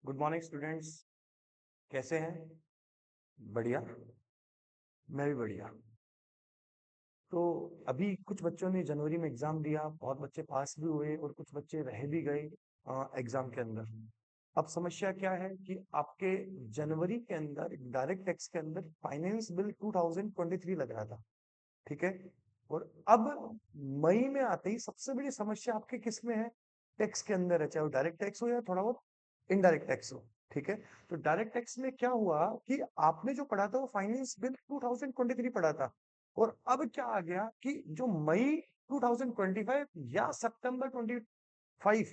Good morning students. कैसे हैं? बढ़िया। मैं भी बढ़िया। तो अभी कुछ बच्चों ने जनवरी में एग्जाम दिया, बहुत बच्चे पास भी हुए और कुछ बच्चे रह भी गए एग्जाम के अंदर। अब समस्या क्या है कि आपके जनवरी के अंदर डायरेक्ट टैक्स के अंदर फाइनेंस बिल 2023 लग रहा था। ठीक है। और अब मई में आते ही सबसे बड़ी समस्या आपके किस में है? टैक्स के अंदर है, चाहे वो डायरेक्ट टैक्स हो या थोड़ा बहुत इनडायरेक्ट टैक्स हो। ठीक है। तो डायरेक्ट टैक्स में क्या हुआ कि आपने जो पढ़ा था वो फाइनेंस बिल 2023 पढ़ा था। और अब क्या आ गया कि जो मई 2025 या सितंबर 25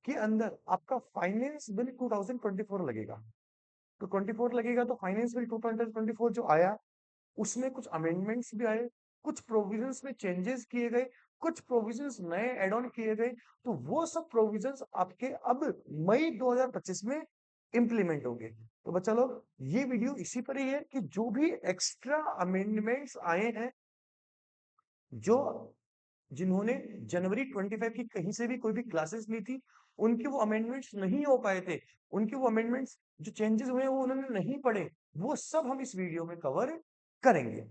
के अंदर आपका फाइनेंस बिल 2024 लगेगा। तो 24 लगेगा तो फाइनेंस बिल 2024 जो आया उसमें कुछ अमेंडमेंट्स भी आए, कुछ प्रोविजंस में चेंजेस किए गए, कुछ प्रोविजंस नए एड ऑन किए गए। तो वो सब प्रोविजंस आपके अब मई 2025 में इंप्लीमेंट होंगे। तो बच्चा लोग, ये वीडियो इसी पर ही है कि जो भी एक्स्ट्रा अमेंडमेंट्स आए हैं, जो जिन्होंने जनवरी 25 की कहीं से भी कोई भी क्लासेस ली थी, उनके वो अमेंडमेंट्स नहीं हो पाए थे, उनके वो अमेंडमेंट्स जो चेंजेस हुए वो उन्होंने नहीं पढ़े, वो सब हम इस वीडियो में कवर करेंगे।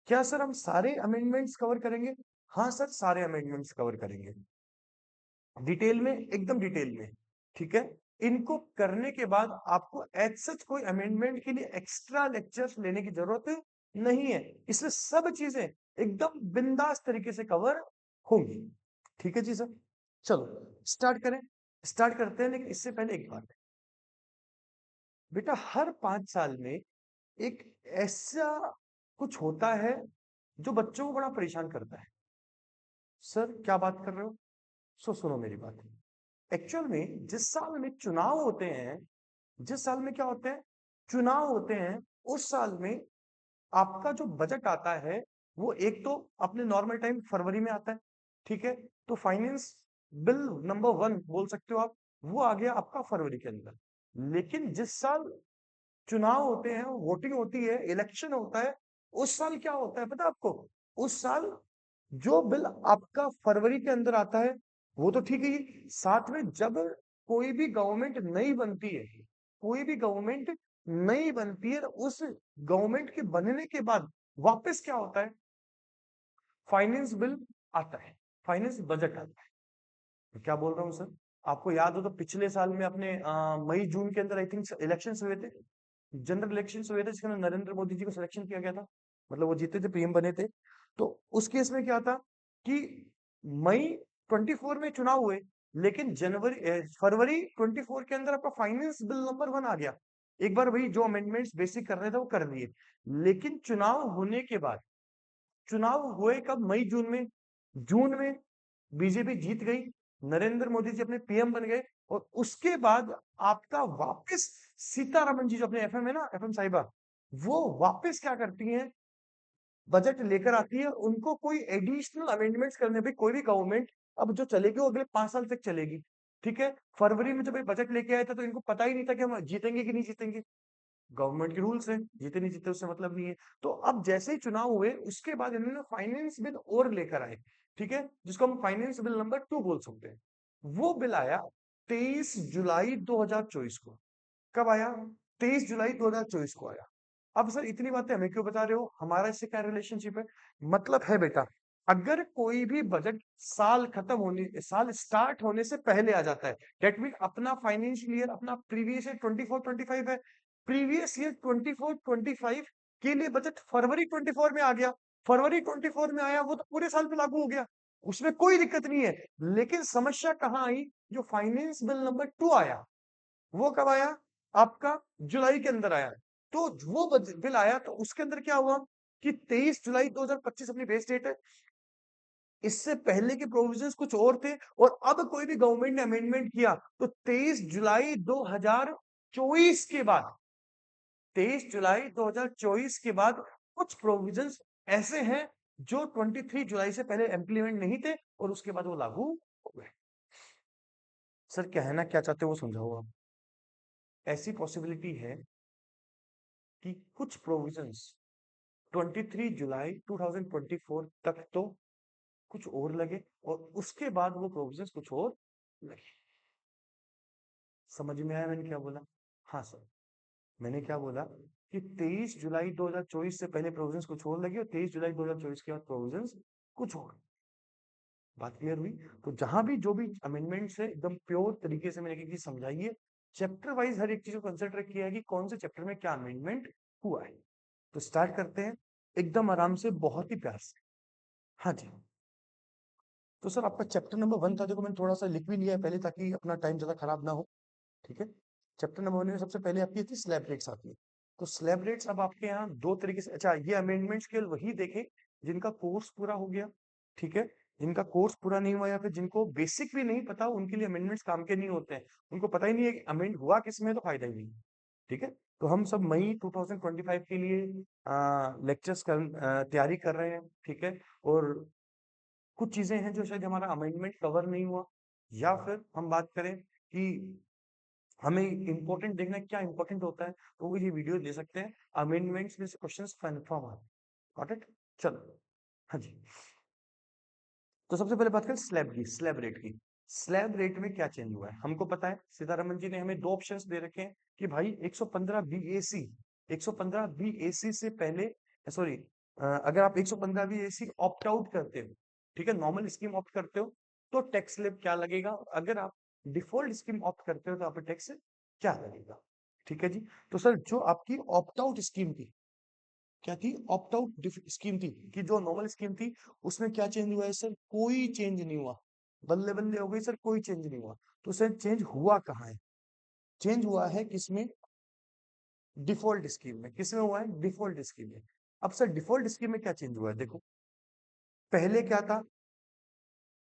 क्या सर हम सारे अमेंडमेंट्स कवर करेंगे? हाँ सर, सारे अमेंडमेंट्स कवर करेंगे डिटेल में, एकदम डिटेल में। ठीक है। इनको करने के बाद आपको एज सच कोई अमेंडमेंट के लिए एक्स्ट्रा लेक्चर्स लेने की जरूरत नहीं है। इसमें सब चीजें एकदम बिंदास तरीके से कवर होंगी। ठीक है जी सर। चलो स्टार्ट करें। स्टार्ट करते हैं, लेकिन इससे पहले एक बात है बेटा, हर 5 साल में एक ऐसा कुछ होता है जो बच्चों को बड़ा परेशान करता है। सर क्या बात कर रहे हो? सुनो मेरी बात। एक्चुअल में जिस साल में चुनाव होते हैं, जिस साल में क्या होते हैं, चुनाव होते हैं, उस साल में आपका जो बजट आता है वो एक तो अपने नॉर्मल टाइम फरवरी में आता है। ठीक है। तो फाइनेंस बिल नंबर 1 बोल सकते हो आप, वो आ गया आपका फरवरी के अंदर। लेकिन जिस साल चुनाव होते हैं, वोटिंग होती है, इलेक्शन होता है, उस साल क्या होता है पता आपको? उस साल जो बिल आपका फरवरी के अंदर आता है वो तो ठीक है ही, साथ में जब कोई भी गवर्नमेंट नई बनती है, कोई भी गवर्नमेंट नई बनती है, उस गवर्नमेंट के बनने के बाद वापस क्या होता है? फाइनेंस बिल आता है, फाइनेंस बजट आता है। तो क्या बोल रहा हूँ सर? आपको याद हो तो पिछले साल में अपने मई जून के अंदर आई थिंक इलेक्शन हुए थे, जनरल इलेक्शन हुए थे, जिसके अंदर नरेंद्र मोदी जी को सिलेक्शन किया गया था, मतलब वो जीते थे, पीएम बने थे। तो उस केस में क्या था कि मई 24 में चुनाव हुए, लेकिन फरवरी 24 के अंदर आपका फाइनेंस बिल नंबर 1 आ गया। एक बार वही जो अमेंडमेंट्स बेसिक करने थे वो कर दिए। लेकिन चुनाव होने के बाद, चुनाव हुए कब? मई जून में। जून में बीजेपी जीत गई, नरेंद्र मोदी जी अपने पीएम बन गए, और उसके बाद आपका वापस सीतारमन जी जो अपने एफएम है ना, एफएम साहिबा, वो वापस क्या करती हैं? बजट लेकर आती है। उनको कोई एडिशनल अमेंडमेंट्स करने पे, कोई भी गवर्नमेंट अब जो चलेगी वो अगले 5 साल तक चलेगी। ठीक है। फरवरी में जब ये बजट लेके आए थे तो इनको पता ही नहीं था कि हम जीतेंगे कि नहीं जीतेंगे। गवर्नमेंट के रूल्स हैं, जीते नहीं जीते उससे मतलब नहीं है। तो अब जैसे ही चुनाव हुए उसके बाद इन्होंने फाइनेंस बिल और लेकर आए। ठीक है। जिसको हम फाइनेंस बिल नंबर 2 बोल सकते हैं। वो बिल आया 23 जुलाई 2024 को। कब आया? 23 जुलाई 2024 को आया। अब सर इतनी बातें हमें क्यों बता रहे हो? हमारा इससे क्या रिलेशनशिप है? मतलब है बेटा, अगर कोई भी बजट साल खत्म होने, साल स्टार्ट होने से पहले आ जाता है, डेट मीन अपना फाइनेंशियल ईयर, अपना प्रीवियस ईयर 24-25 है, प्रीवियस ईयर 24-25 के लिए बजट फरवरी 24 में आ गया, फरवरी 24 में आया, वो तो पूरे साल पे लागू हो गया, उसमें कोई दिक्कत नहीं है। लेकिन समस्या कहां आई? जो फाइनेंस बिल नंबर 2 आया, वो कब आया? आपका जुलाई के अंदर आया। तो वो बिल आया तो उसके अंदर क्या हुआ कि 23 जुलाई 2025 अपनी बेस डेट है। इससे पहले के प्रोविजंस कुछ और थे, और अब कोई भी गवर्नमेंट ने अमेंडमेंट किया तो 23 जुलाई 2024 के बाद, 23 जुलाई 2024 के बाद कुछ प्रोविजंस ऐसे हैं जो 23 जुलाई से पहले इंप्लीमेंट नहीं थे और उसके बाद वो लागू हो गए। सर कहना क्या चाहते हो वो समझाओ आप। ऐसी पॉसिबिलिटी है कि कुछ प्रोविजंस 23 जुलाई 2024 तक तो कुछ और लगे, और उसके बाद वो प्रोविजंस कुछ और लगे। समझ में आया मैंने क्या बोला? हाँ सर, मैंने क्या बोला कि 23 जुलाई 2024 से पहले प्रोविजंस कुछ और लगी और 23 जुलाई 2024 के बाद प्रोविजंस कुछ और। बात क्लियर हुई? तो जहां भी जो भी अमेंडमेंट्स है एकदम प्योर तरीके से मैंने एक चीज समझाई है, चैप्टर वाइज हर एक चीज को कंसिडर किया है कि कौन से चैप्टर में क्या अमेंडमेंट हुआ है। तो स्टार्ट करते हैं एकदम आराम से, बहुत ही प्यार से। हाँ जी। तो सर आपका चैप्टर नंबर 1 था, देखो मैंने थोड़ा सा लिख भी लिया है पहले ताकि अपना टाइम ज्यादा खराब ना हो। ठीक है। चैप्टर नंबर 1 में सबसे पहले आपकी थी स्लैब रेट्स आती है। तो स्लैब रेट्स अब आपके यहाँ दो तरीके से, अच्छा ये अमेंडमेंट्स केवल वही देखे जिनका कोर्स पूरा हो गया। ठीक है। जिनका कोर्स पूरा नहीं हुआ या फिर जिनको बेसिक भी नहीं पता, उनके लिए अमेंडमेंट्स काम के नहीं होते हैं। उनको पता ही नहीं है कि अमेंड हुआ किसमें, तो फायदा ही नहीं। ठीक है। तो हम सब मई 2025 के लिए लेक्चर्स तैयारी कर रहे हैं। ठीक है। और कुछ चीजें हैं जो शायद हमारा अमेंडमेंट कवर नहीं हुआ, या फिर हम बात करें कि हमें इंपॉर्टेंट देखना है क्या इंपॉर्टेंट होता है, तो वो ये वीडियो दे सकते हैं। अमेंडमेंट्स में से क्वेश्चंस कन्फर्म है। Got it? चलो। हाँ जी। तो सबसे पहले बात करें स्लैब की, स्लैब रेट की। स्लैब रेट में क्या चेंज हुआ है हमको पता है, सीतारमन जी ने हमें दो ऑप्शंस दे रखे हैं कि भाई 115 बीएसी, 115 बीएसी से पहले, सॉरी, अगर आप 115 बीएसी ऑप्ट आउट करते हो, ठीक है, नॉर्मल स्कीम ऑप्ट करते हो, तो टैक्स स्लैब क्या लगेगा, अगर आप डिफॉल्ट स्कीम ऑप्ट करते हो तो आप टैक्स क्या लगेगा। ठीक है जी। तो सर जो आपकी ऑप्ट आउट स्कीम थी, क्या थी, ऑप्ट आउट स्कीम थी, कि जो नॉर्मल स्कीम थी उसमें क्या चेंज हुआ है सर, कोई चेंज नहीं हुआ। बल्ले बल्ले हो गई सर, कोई चेंज नहीं हुआ। तो सर चेंज हुआ कहाँ है? चेंज हुआ है किसमें? डिफॉल्ट स्कीम में। किसमें हुआ है? डिफॉल्ट स्कीम में। अब सर डिफॉल्ट स्कीम में क्या चेंज हुआ है देखो, पहले क्या था,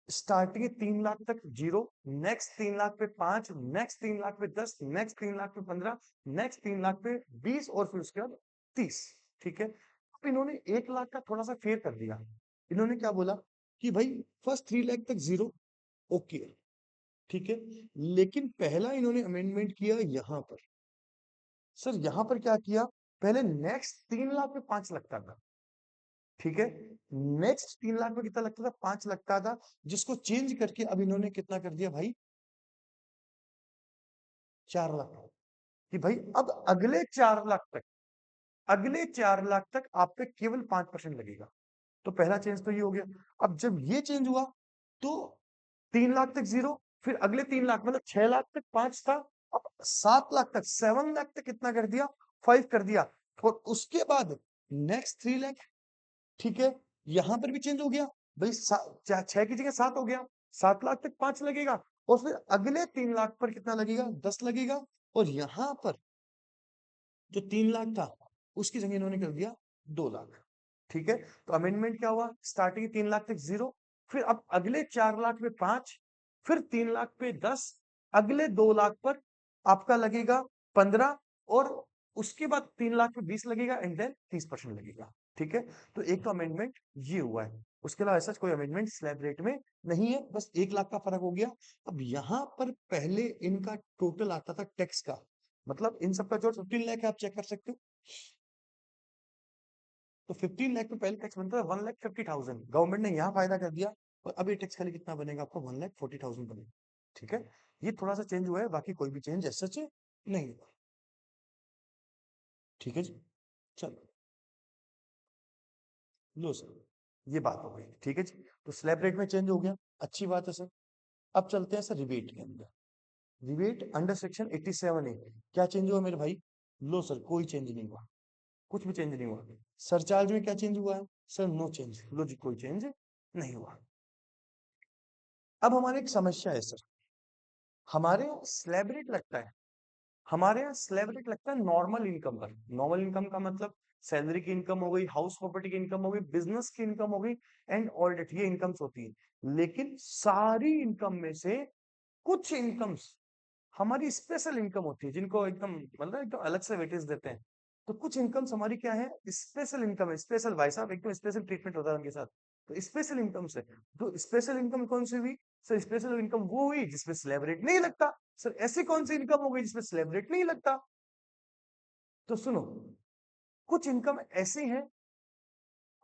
स्टार्टिंग 3 लाख तक जीरो, नेक्स्ट 3 लाख पे 5, नेक्स्ट 3 लाख पे 10, नेक्स्ट 3 लाख पे 15, नेक्स्ट 3 लाख पे 20 और फिर उसके बाद 30। ठीक है। अब इन्होंने 1 लाख का थोड़ा सा फेर कर दिया। इन्होंने क्या बोला कि भाई फर्स्ट 3 लाख तक जीरो, ओके। ठीक है। लेकिन पहला इन्होंने अमेंडमेंट किया यहां पर। सर यहां पर क्या किया, पहले नेक्स्ट 3 लाख पे 5 लगता था। ठीक है। नेक्स्ट 3 लाख में कितना लगता था, 5 लगता था, जिसको चेंज करके अब इन्होंने कितना कर दिया भाई, 4 लाख। कि भाई अब अगले 4 लाख तक, अगले 4 लाख तक आप पे केवल 5% लगेगा। तो पहला चेंज तो ये हो गया। अब जब ये चेंज हुआ तो 3 लाख तक जीरो, फिर अगले 3 लाख मतलब 6 लाख तक 5 था, अब 7 लाख तक, 7 लाख तक कितना कर दिया, 5 कर दिया। और उसके बाद नेक्स्ट 3 लाख। ठीक है। यहां पर भी चेंज हो गया, भाई 6 की जगह 7 हो गया, 7 लाख तक 5 लगेगा, और फिर अगले 3 लाख पर कितना लगेगा, 10 लगेगा। और यहां पर जो 3 लाख था उसकी जगह इन्होंने कर दिया 2 लाख। ठीक है। तो अमेंडमेंट क्या हुआ, स्टार्टिंग 3 लाख तक जीरो, फिर अब अगले 4 लाख पे 5, फिर 3 लाख पे 10, अगले 2 लाख पर आपका लगेगा 15, और उसके बाद 3 लाख पे 20 लगेगा, एंड देन 30% लगेगा। ठीक है। तो एक तो अमेंडमेंट ये हुआ है, उसके अलावा ऐसा कोई अमेंडमेंट स्लैब रेट में नहीं है, बस 1 लाख का फर्क हो गया। अब यहां पर पहले इनका टोटल आता था टैक्स का, मतलब इन सबका जो 15 लाख है आप चेक कर सकते हो। तो 15 लाख पे पहले टैक्स बनता है 1,50,000, गवर्नमेंट ने यहाँ फायदा कर दिया, और अब ये टैक्स खाली कितना बनेगा आपको, 1,40,000 बनेगा। ठीक है। ये थोड़ा सा चेंज हुआ है, बाकी कोई भी चेंज ऐसा सच नहीं हुआ। ठीक है जी। चलो, लो सर, ये बात हो गई। ठीक है जी। तो स्लैब रेट में चेंज हो गया, अच्छी बात है सर। अब चलते हैं सर रिबेट के अंदर। रिबेट अंडर सेक्शन 87A, क्या चेंज हुआ मेरे भाई? लो सर, कोई चेंज नहीं हुआ, कुछ भी चेंज नहीं हुआ। सरचार्ज में क्या चेंज हुआ है? सर नो चेंज, लो जी, कोई चेंज नहीं हुआ। अब हमारी एक समस्या है सर, हमारे यहाँ स्लैब रेट लगता है, हमारे यहाँ स्लैब रेट लगता है नॉर्मल इनकम पर। नॉर्मल इनकम का मतलब सैलरी की इनकम हो गई, हाउस प्रॉपर्टी की इनकम हो गई, बिजनेस की इनकम हो गई, एंड ऑडिट, ये इनकम्स होती है। लेकिन सारी इनकम में से कुछ इनकम्स हमारी स्पेशल इनकम होती है, जिनको एकदम मतलब एकदम अलग से वेटेज देते हैं। तो कुछ इनकम्स हमारी क्या है, स्पेशल इनकम है, स्पेशल भाई साहब एकदम स्पेशल ट्रीटमेंट होता है उनके साथ। तो स्पेशल इनकम से, तो स्पेशल इनकम कौन सी हुई? सर स्पेशल इनकम वो हुई जिसमें स्लैब रेट नहीं लगता। सर ऐसी कौन सी इनकम हो गई जिसमें स्लैब रेट नहीं लगता? तो सुनो, कुछ इनकम ऐसी है,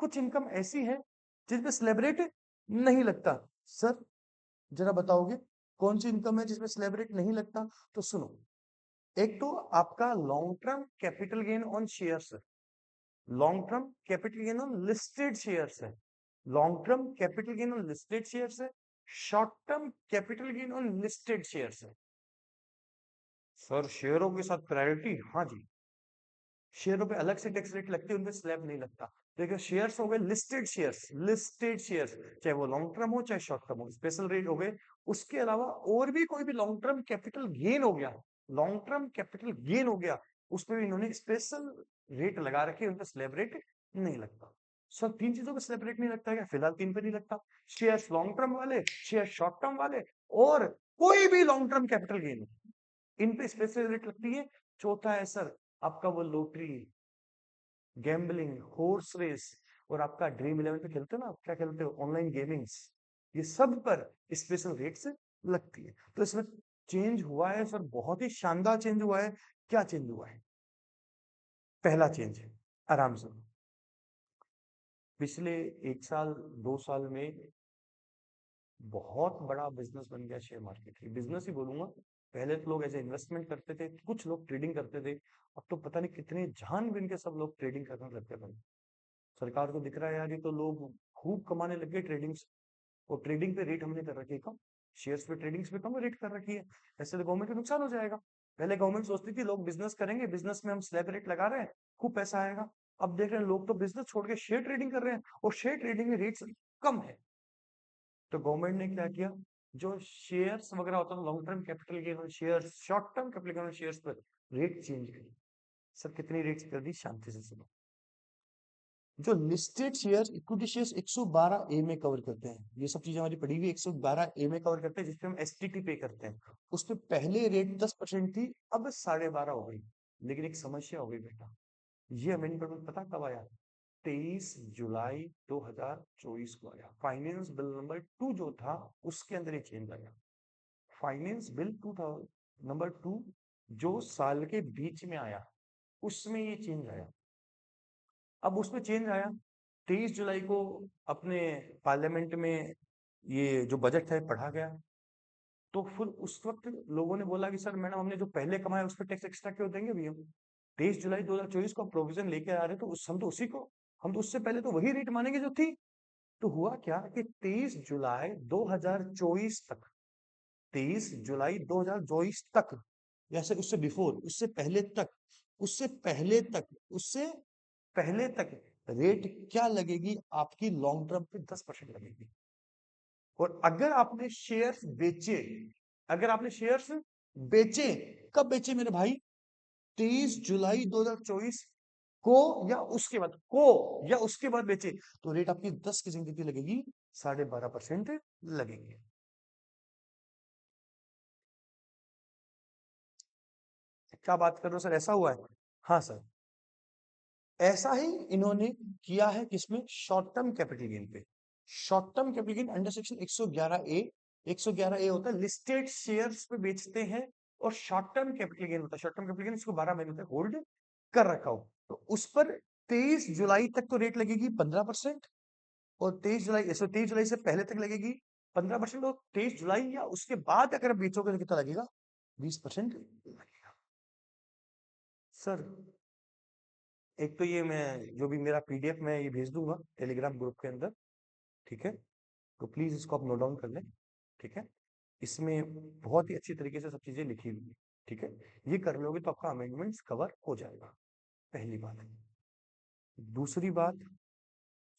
कुछ इनकम ऐसी है जिसमें स्लैब रेट नहीं लगता। सर जरा बताओगे कौन सी इनकम है जिसमें स्लैब रेट नहीं लगता? तो सुनो, एक तो आपका long term capital gain on shares है, long term capital gain on listed shares है, long term capital gain on listed shares है, short term capital gain on listed shares है। सर शेयरों के साथ प्रायोरिटी? हाँ जी, शेयरों पे अलग से टैक्स रेट लगती है, उनपे स्लैब नहीं लगता। देखिए शेयर्स हो गए लिस्टेड शेयर्स, लिस्टेड शेयर्स चाहे वो लॉन्ग टर्म हो चाहे शॉर्ट टर्म हो, स्पेशल रेट हो गए। उसके अलावा और भी कोई भी लॉन्ग टर्म कैपिटल गेन हो गया, लॉन्ग टर्म कैपिटल गेन हो गया, उस पर भी इन्होंने स्पेशल रेट लगा रखे, उन पर स्लैब रेट नहीं लगता। सर तीन चीजों का स्लैब रेट नहीं लगता क्या? फिलहाल तीन पे नहीं लगता, शेयर्स लॉन्ग टर्म वाले, शेयर शॉर्ट टर्म वाले, और कोई भी लॉन्ग टर्म कैपिटल गेन, इन पे स्पेशल रेट लगती है। चौथा है सर आपका वो लॉटरी, गैम्बलिंग, हॉर्स रेस, और आपका ड्रीम इलेवन पे खेलते हो ना, क्या खेलते हो, ऑनलाइन गेमिंग्स, ये सब पर स्पेशल रेट्स लगती है। तो इसमें चेंज हुआ है सर, बहुत ही शानदार चेंज हुआ है। क्या चेंज हुआ है? पहला चेंज है, आराम से, पिछले 1 साल 2 साल में बहुत बड़ा बिजनेस बन गया शेयर मार्केट, ये बिजनेस ही बोलूंगा। पहले तो लोग ऐसे इन्वेस्टमेंट करते थे, कुछ लोग ट्रेडिंग करते थे, अब तो पता नहीं कितने जान बिन के सब लोग ट्रेडिंग करने लग गए। सरकार को दिख रहा है यार, ये तो लोग खूब कमाने लग गए ट्रेडिंग से, और ट्रेडिंग पे रेट हमने कर रखी है कम, शेयर्स पे ट्रेडिंग पे कम रेट कर रखी है। ऐसे तो गवर्नमेंट को नुकसान हो जाएगा। पहले गवर्नमेंट सोचती थी लोग बिजनेस करेंगे, बिजनेस में हम स्लैब रेट लगा रहे हैं, खूब पैसा आएगा। अब देख रहे हैं लोग तो बिजनेस छोड़ के शेयर ट्रेडिंग कर रहे हैं, और शेयर ट्रेडिंग में रेट्स कम है। तो गवर्नमेंट ने क्या किया, जो शेयर्स वगैरह होता है long term capital gain shares, short term capital gain shares पर रेट चेंज करी। सर कितनी रेट्स कर दी? शांति से सुनो। जो लिस्टेड शेयर, इक्विटी शेयर्स 112 ए में कवर करते हैं, ये सब चीजें हमारी पड़ी हुई 112 ए में कवर करते हैं, जिसपे हम एसटीटी पे करते हैं। उस पे पहले रेट 10% थी, अब 12.5 हो गई। लेकिन एक समस्या हो गई बेटा, ये अमेंडमेंट पता कब आया? 23 जुलाई 2024 को आया। फाइनेंस बिल नंबर 2 जो था, उसके अंदर ये चेंज आया। फाइनेंस बिल 2000 नंबर 2 जो साल के बीच में आया, उसमें ये चेंज आया। अब उसमें चेंज आया 23 जुलाई को, अपने पार्लियामेंट में ये जो बजट है पढ़ा गया। तो फिर उस वक्त लोगों ने बोला कि सर मैडम, हमने जो पहले कमाया उस पर टैक्स एक्स्ट्रा क्यों देंगे भैया? 23 जुलाई 2024 को प्रोविजन लेके आ रहे, तो उस हम तो उसी को, हम तो उससे पहले तो वही रेट मानेंगे जो थी। तो हुआ क्या कि 23 जुलाई 2024 तक, 23 जुलाई 2024 तक, जैसे उससे बिफोर, उससे पहले तक, उससे पहले तक, उससे पहले तक रेट क्या लगेगी आपकी? लॉन्ग टर्म पे 10% लगेगी। और अगर आपने शेयर्स बेचे, अगर आपने शेयर्स बेचे, कब बेचे मेरे भाई? 23 जुलाई 2024 को, या उसके बाद बेचे, तो रेट आपकी 10 की जिंदगी लगेगी, 12.5% लगेंगे। क्या बात कर रहे हो सर, ऐसा हुआ है? हाँ सर, ऐसा ही इन्होंने किया है, किसमें? शॉर्ट टर्म कैपिटल गेन पे। Short term capital gain under section 111 ए, 111 ए होता है लिस्टेड शेयर्स पे बेचते हैं, और शॉर्ट टर्म कैपिटल गेन होता है, शॉर्ट टर्म कैपिटल गेन इसको 12 महीने तक होल्ड कर रखा हो, तो उस पर 23 जुलाई तक तो रेट लगेगी 15%, और 23 जुलाई से पहले तक लगेगी 15%, और 23 जुलाई या उसके बाद अगर बेचोगे तो कितना लगेगा? 20% लगेगा। सर एक तो ये मैं जो भी मेरा पीडीएफ मैं ये भेज दूंगा टेलीग्राम ग्रुप के अंदर, ठीक है? तो प्लीज इसको आप नोट डाउन कर लें, ठीक है? इसमें बहुत ही अच्छी तरीके से सब चीजें लिखी हुई है, ठीक है? ये कर लोगे तो आपका अमेंडमेंट्स कवर हो जाएगा, पहली बात। दूसरी बात,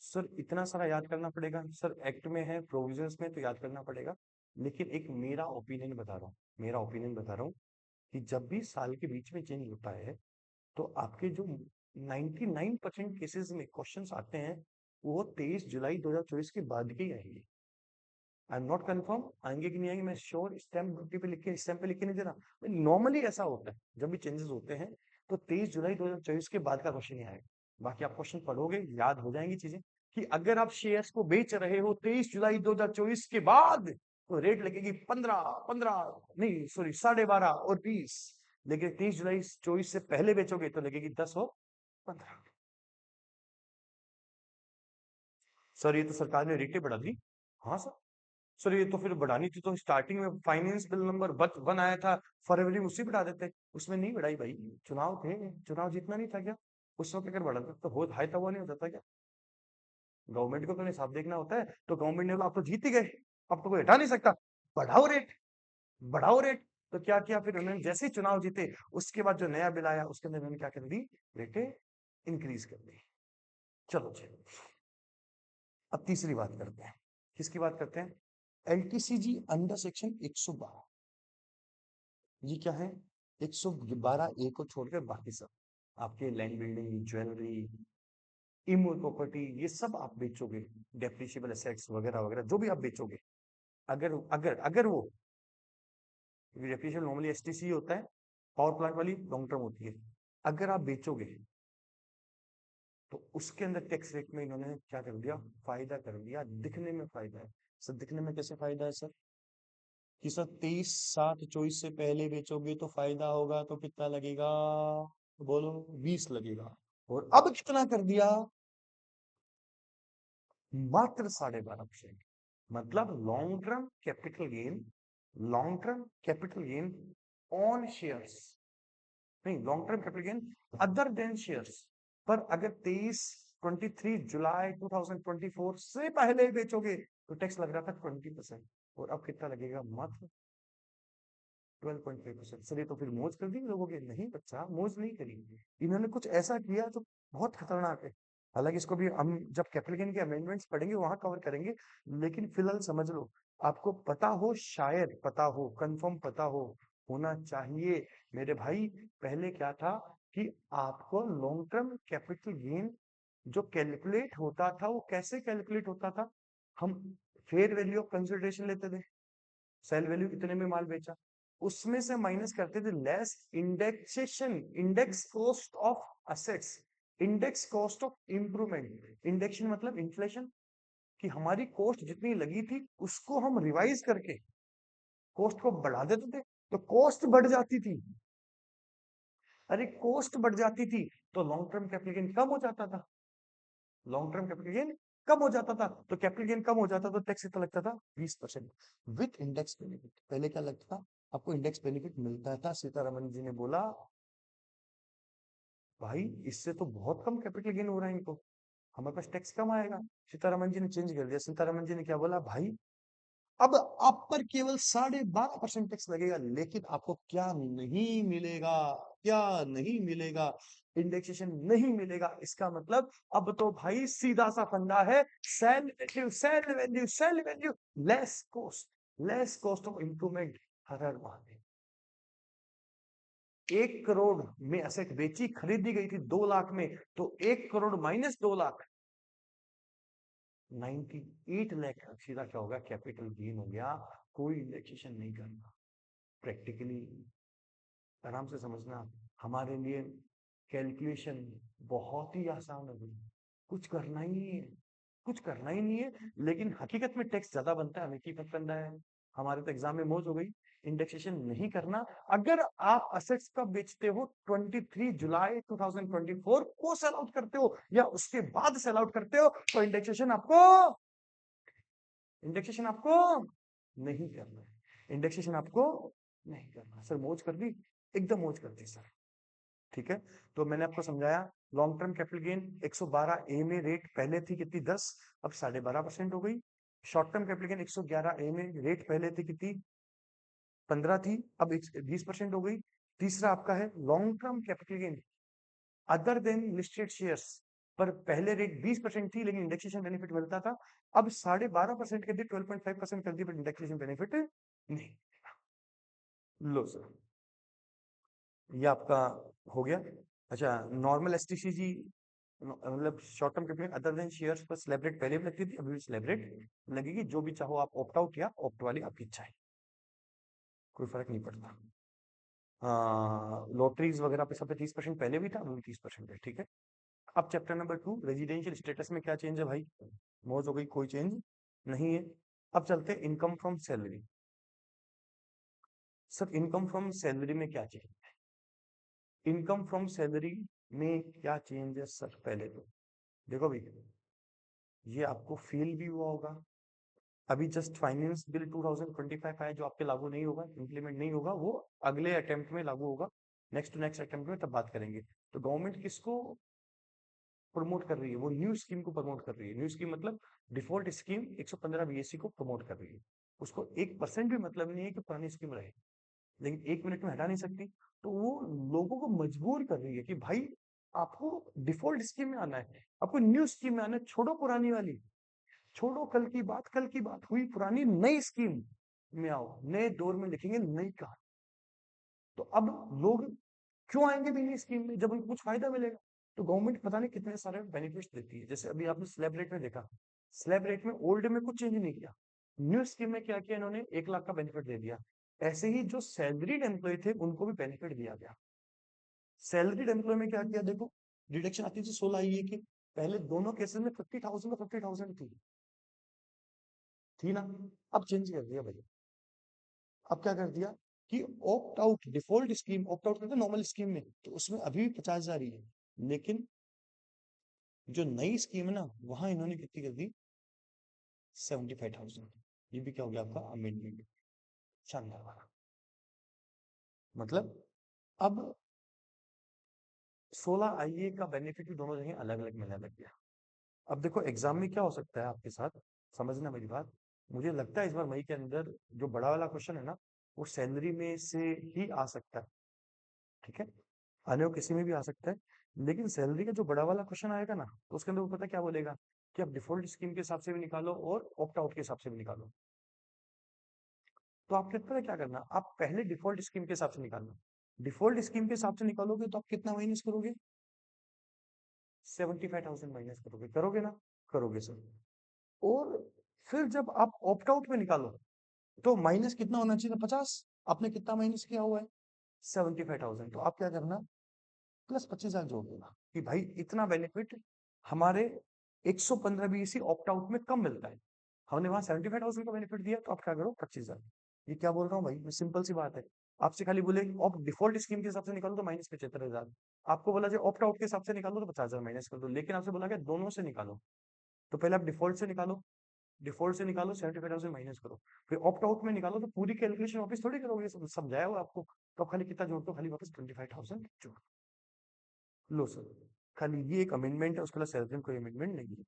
सर इतना सारा याद करना पड़ेगा सर, एक्ट में है, प्रोविजंस में, तो याद करना पड़ेगा। लेकिन एक मेरा ओपिनियन बता रहा हूँ, मेरा ओपिनियन बता रहा हूँ, कि जब भी साल के बीच में चेंज होता है, तो आपके जो 99% केसेस में क्वेश्चंस आते हैं, वो 23 जुलाई 2024 के बाद के ही आएंगे। आई एम नॉट कंफर्म आएंगे कि नहीं आएंगे, मैं श्योर स्टैम्प ड्यूटी पे लिख के, स्टैम्प पे लिख के नहीं दे रहा, नॉर्मली ऐसा होता है जब भी चेंजेस होते हैं, तो 23 जुलाई 2024 के बाद का क्वेश्चन ही आएगा। बाकी आप क्वेश्चन पढ़ोगे, याद हो जाएंगी चीजें, कि अगर आप शेयर्स को बेच रहे हो 23 जुलाई 2024 के बाद, तो रेट लगेगी 15, 15 नहीं सॉरी 12.5 और 20। लेकिन 23 जुलाई 2024 से पहले बेचोगे तो लगेगी 10 और 15। सर ये तो सरकार ने रेटें बढ़ा दी। हाँ सर, सर ये तो फिर बढ़ानी थी, तो स्टार्टिंग में फाइनेंस बिल नंबर 1 आया था, फरवरी में उसी बढ़ा देते। उसमें नहीं बढ़ाई भाई, चुनाव थे, चुनाव जीतना नहीं था क्या? उस वक्त अगर बढ़ाते तो हो हाई, तब वो नहीं हो जाता क्या? गवर्नमेंट को तो हिसाब देखना होता है, तो गवर्नमेंट ने बोला आप तो जीत ही गए, अब तो कोई हटा नहीं सकता, बढ़ाओ रेट, बढ़ाओ रेट। तो क्या किया फिर उन्होंने, जैसे ही चुनाव जीते उसके बाद जो नया बिल आया उसके अंदर उन्होंने क्या कर दी, रेटें इंक्रीज कर दी। चलो जी, अब तीसरी बात करते हैं। किसकी बात करते हैं? LTCG under section 112। ये क्या है? 112 ए को छोड़कर बाकी सब आपके land building, jewellery, immovable property, ये सब आप बेचोगे, डेप्रिशिएबल एसेट्स वगैरह वगैरह जो भी आप बेचोगे, अगर अगर अगर वो डेप्रिशिएबल नॉर्मली एसटीसी होता है, पावर प्लांट वाली लॉन्ग टर्म होती है, अगर आप बेचोगे तो उसके अंदर टैक्स रेट में इन्होंने क्या कर दिया, फायदा कर दिया। दिखने में फायदा है सर, दिखने में कैसे फायदा है सर? कि सर 23/7/24 से पहले बेचोगे तो फायदा होगा, तो कितना लगेगा बोलो? 20 लगेगा। और अब कितना कर दिया? मात्र 12.5%। मतलब long term capital gain, long term capital gain on shares, नहीं long term capital gain other than shares, पर अगर 23 जुलाई 2024 से पहले बेचोगे तो टैक्स लग रहा था 20%, और अब कितना लगेगा? मात्र 12.5%। सर ये तो फिर मौज कर दी लोगों के? नहीं बच्चा, मौज नहीं करी, इन्होंने कुछ ऐसा किया जो बहुत खतरनाक है। हालांकि इसको भी हम जब कैपिटल गेन के अमेंडमेंट्स पढ़ेंगे वहां कवर करेंगे, लेकिन फिलहाल समझ लो, आपको पता हो, शायद पता हो, कंफर्म पता हो, होना चाहिए मेरे भाई। पहले क्या था कि आपको लॉन्ग टर्म कैपिटल गेन जो कैलकुलेट होता था वो कैसे कैलकुलेट होता था? हम फेयर वैल्यू ऑफ कंसिडरेशन लेते थे, सेल वैल्यू इतने में माल बेचा, उसमें से माइनस करते थे less indexation, index cost of assets, index cost of improvement. Induction मतलब इन्फ्लेशन, कि हमारी कॉस्ट जितनी लगी थी उसको हम रिवाइज करके कॉस्ट को बढ़ा देते थे, तो कॉस्ट बढ़ जाती थी। अरे कॉस्ट बढ़ जाती थी तो लॉन्ग टर्म कैपिटल गेन कम हो जाता था, लॉन्ग टर्म कैपिटल गेन कम हो जाता था, तो कैपिटल गेन कम हो जाता तो टैक्स कितना लगता था? 20%। विथ इंडेक्स बेनिफिट, पहले क्या लगता था? आपको इंडेक्स बेनिफिट मिलता था। सीतारमन जी ने बोला भाई इससे तो बहुत कम कैपिटल गेन हो रहा है इनको, हमारे पास टैक्स कम आएगा। सीतारमन जी ने चेंज कर दिया। सीतारमन जी ने क्या बोला? भाई अब आप पर केवल 12.5% टैक्स लगेगा, लेकिन आपको क्या नहीं मिलेगा? क्या नहीं मिलेगा? इंडेक्सेशन नहीं मिलेगा। इसका मतलब अब तो भाई सीधा सा फंडा है, sale value, sale value, sale value, less cost, less cost of improvement. Har Har Mahadev. 1 crore में एसेट बेची, खरीदी गई थी 2 लाख में, तो 1 करोड़ माइनस 2 लाख, 98 लाख सीधा क्या होगा? कैपिटल गेन हो गया। कोई इंडेक्सेशन नहीं करना। प्रैक्टिकली आराम से समझना, हमारे लिए कैलकुलेशन बहुत ही आसान हो गई, कुछ करना ही नहीं है, कुछ करना ही नहीं है। लेकिन हकीकत में टैक्स ज्यादा बनता है, हमें की फर्क बनता है? हमारे तो एग्जाम में मौज हो गई। इंडेक्सेशन नहीं करना। अगर आप असेट्स कब बेचते हो? 23 जुलाई 2024 को सेल आउट करते हो या उसके बाद सेल आउट करते हो, तो इंडेक्सेशन आपको नहीं करना है। इंडेक्सेशन आपको नहीं करना। सर मौज कर दी, एकदम मौज कर दी सर। ठीक है, तो मैंने आपको समझाया लॉन्ग टर्म कैपिटल गेन 112 ए में रेट पहले थी कितनी? 10, अब 12.5% हो गई। शॉर्ट टर्म कैपिटल गेन 111 ए में रेट पहले थी कितनी? 15 थी, अब 20% हो गई। तीसरा आपका है long term capital gain other then listed shares, पर पहले रेट 20% थी लेकिन इंडेक्सेशन बेनिफिट मिलता था, अब 12.5% कर दी, 12.5% कर दी, बट इंडेक्सेशन बेनिफिट नहीं। लो सर, ये आपका हो गया। अच्छा, नॉर्मल एसटीसीजी मतलब short term capital other than shares पर स्लैब रेट पहले भी लगती थी, अभी भी स्लैब रेट लगेगी। जो भी चाहो आप ऑप्ट आउट या ऑप्ट वाली आपकी इच्छा है, कोई फर्क नहीं पड़ता। लॉटरीज वगैरह पे सब पे 30% पहले भी था, अभी भी 30% है। ठीक है, अब चैप्टर नंबर 2 रेजिडेंशियल स्टेटस में क्या चेंज है भाई? मौज हो गई, कोई चेंज नहीं है। अब चलते हैं income from salary. Sir income from salary में क्या चेंज? इनकम फ्रॉम सैलरी में क्या चेंज है सर? पहले तो देखो भाई, ये आपको फील भी हुआ होगा, अभी जस्ट फाइनेंस बिल 2025 आया जो आपके लागू नहीं होगा, इंप्लीमेंट नहीं होगा, वो अगले अटेम्प्ट में लागू होगा, नेक्स्ट टू नेक्स्ट अटेम्प्ट में, तब बात करेंगे। तो गवर्नमेंट किसको प्रमोट कर रही है? वो न्यू स्कीम को प्रमोट कर रही है। न्यू स्कीम मतलब डिफॉल्ट स्कीम 115 बीएससी को प्रमोट कर रही है। उसको 1% भी मतलब नहीं है कि पुरानी स्कीम रहे, लेकिन 1 मिनट में हटा नहीं सकती। तो वो लोगों को मजबूर कर रही है कि भाई आपको डिफॉल्ट स्कीम में आना है, आपको न्यू स्कीम में आना है, छोड़ो पुरानी वाली, छोड़ो कल की बात, कल की बात हुई पुरानी, नई स्कीम में आओ, नए दौर में लिखेंगे नई कहानी। तो अब लोग क्यों आएंगे भी नई स्कीम में जब उनको कुछ फायदा मिलेगा? तो गवर्नमेंट पता नहीं कितने सारे बेनिफिट्स देती है। जैसे अभी आपने स्लैब रेट में देखा, स्लैब रेट में ओल्ड में कुछ चेंज नहीं किया, न्यू स्कीम में क्या किया इन्होंने, 1 लाख का बेनिफिट दे दिया। ऐसे ही जो सैलरीड एम्प्लॉय थे उनको भी बेनिफिट दिया गया। सैलरीड एम्प्लॉय में क्या किया देखो, डिडक्शन आती थी 16 आई की, पहले दोनों केसेस में 50,000 का 50,000 थी ना, अब चेंज कर दिया भैया। अब क्या कर दिया कि opt out, default scheme opt out करते नॉर्मल स्कीम में, तो उसमें अभी भी 50,000 ही है, लेकिन जो नई स्कीम है ना, वहां इन्होंने कितनी कर दी, 75,000। ये भी क्या हो गया आपका अमेंडमेंट, शानदार वाला। मतलब अब 16 आईए का बेनिफिट भी दोनों जगह अलग अलग मिलने लग गया। अब देखो एग्जाम में क्या हो सकता है आपके साथ, समझना मेरी बात। मुझे लगता है इस बार मई के अंदर जो बड़ा वाला क्वेश्चन है ना, वो सैलरी में से ही आ सकता है, ठीक है, अन्य किसी में भी आ सकता है। लेकिन सैलरी का जो बड़ा वाला क्वेश्चन आएगा ना, तो उसके अंदर वो पता क्या बोलेगा कि आप डिफॉल्ट स्कीम के हिसाब से भी निकालो और ऑप्ट आउट के हिसाब से भी निकालो। तो आपने पता है क्या करना, आप पहले डिफॉल्ट स्कीम के हिसाब से निकालना। डिफॉल्ट स्कीम के हिसाब से निकालोगे तो आप कितना माइनस करोगे, 75,000 माइनस करोगे, करोगे ना, करोगे सर। और फिर जब आप ऑप्ट आउट में निकालो तो माइनस कितना होना चाहिए था, 50। आपने कितना माइनस किया हुआ है, 75,000। तो आप क्या करना, प्लस 25,000 जोड़ देना कि भाई इतना बेनिफिट हमारे 115 बीएससी ऑप्ट आउट में कम मिलता है, हमने वहां 75,000 का बेनिफिट दिया, तो आप क्या करो 25,000। ये क्या बोल रहा हूँ भाई, सिंपल सी बात है। आपसे खाली बोले ऑप डिफॉल्ट स्कीम के हिसाब से निकालो तो माइनस 75,000, आपको बोला जाए ऑप्ट आउट के हिसाब से निकालो तो 50,000 माइनस कर दो, लेकिन आपसे बोला गया दोनों से निकालो। तो पहले आप डिफॉल्ट से निकालो, डिफॉल्ट से निकालो 75,000 माइनस करो, फिर ऑप्ट आउट में निकालो, तो पूरी कैलकुलेशन वापस थोड़ी करोगे, समझाया हो आपको। तो आप खाली कितना जोड़ते हो, खाली वापस 25,000 जोड़ लो सर। खाली ये एक अमेंडमेंट है, उसके बाद सैलरी में कोई अमेंडमेंट नहीं है।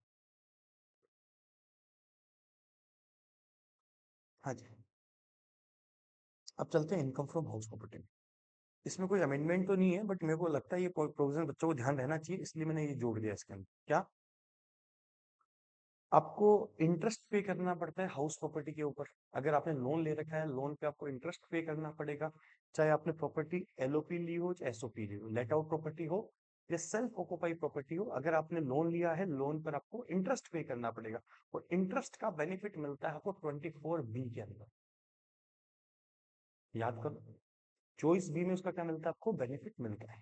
हाँ जी, अब चलते हैं इनकम फ्रॉम हाउस प्रॉपर्टी। इसमें कोई अमेंडमेंट तो नहीं है, बट मेरे को लगता है ये प्रोविजन बच्चों को ध्यान रहना चाहिए, इसलिए मैंने ये जोड़ दिया इसके अंदर। क्या आपको इंटरेस्ट पे करना पड़ता है हाउस प्रॉपर्टी के ऊपर? अगर आपने लोन ले रखा है, लोन पे आपको इंटरेस्ट पे करना पड़ेगा, चाहे आपने प्रॉपर्टी एलओपी ली हो चाहे एसओपी ली हो, लेट आउट प्रॉपर्टी हो या सेल्फ ऑक्यूपाई प्रॉपर्टी हो, अगर आपने लोन लिया है, लोन पर आपको इंटरेस्ट पे करना पड़ेगा। और इंटरेस्ट का बेनिफिट मिलता है आपको 24B के अंदर, याद करो, चॉइस बी में उसका क्या मिलता है, आपको बेनिफिट मिलता है।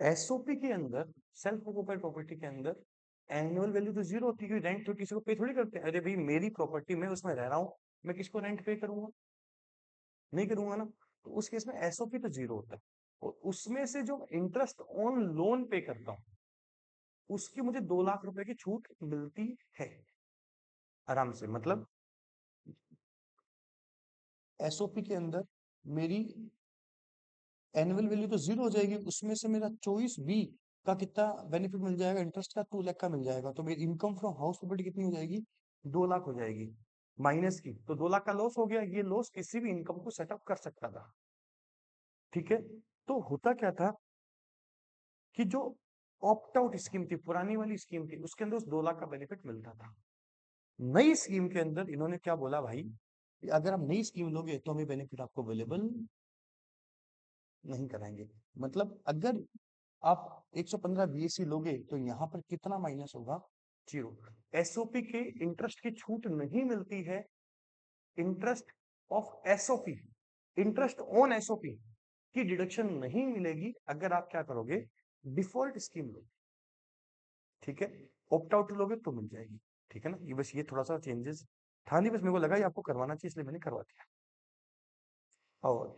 एसओपी के अंदर, सेल्फ ऑक्यूपाइड प्रॉपर्टी के अंदर, एनुअल वैल्यू तो जीरो होती है, रेंट तो किसी को पे थोड़ी करते हैं। अरे भाई मेरी प्रॉपर्टी में उसमें रह रहा हूँ, मैं किसको रेंट पे करूंगा, नहीं करूंगा ना। तो उस केस में एसओपी तो जीरो होता है, और उसमें से जो इंटरेस्ट ऑन लोन पे करता हूँ, उसकी मुझे 2 लाख रुपए की छूट मिलती है आराम से। मतलब एसओपी के अंदर मेरी एनुअल वैल्यू तो जीरो हो जाएगी, उसमें से मेरा चॉइस बी का कितना बेनिफिट मिल जाएगा, इंटरेस्ट का 2 लाख का मिल जाएगा, तो मेरी इनकम फ्रॉम हाउस प्रॉपर्टी कितनी हो जाएगी, 2 लाख हो जाएगी, माइनस की, तो 2 लाख का लॉस हो गया। ये लॉस किसी भी इनकम को सेटअप कर सकता था, ठीक है। तो होता क्या था कि जो ऑप्ट आउट स्कीम थी, पुरानी वाली स्कीम थी, उसके अंदर उस 2 लाख का बेनिफिट मिलता था। नई स्कीम के अंदर इन्होंने क्या बोला भाई, कि अगर आप नई स्कीम लोगे तो हमें बेनिफिट आपको अवेलेबल नहीं कराएंगे। मतलब अगर आप 115 बीएससी लोगे तो यहाँ पर कितना माइनस होगा, जीरो। एसओपी के इंटरेस्ट की छूट नहीं मिलती है, interest of SOP, interest on SOP की डिडक्शन नहीं मिलेगी अगर आप क्या करोगे, डिफॉल्ट स्कीम लोगे, ठीक है। ऑप्ट आउट लोगे तो मिल जाएगी, ठीक है ना। ये बस ये थोड़ा सा चेंजेस था, नहीं बस मेरे को लगा ये आपको करवाना चाहिए, इसलिए मैंने करवा दिया। और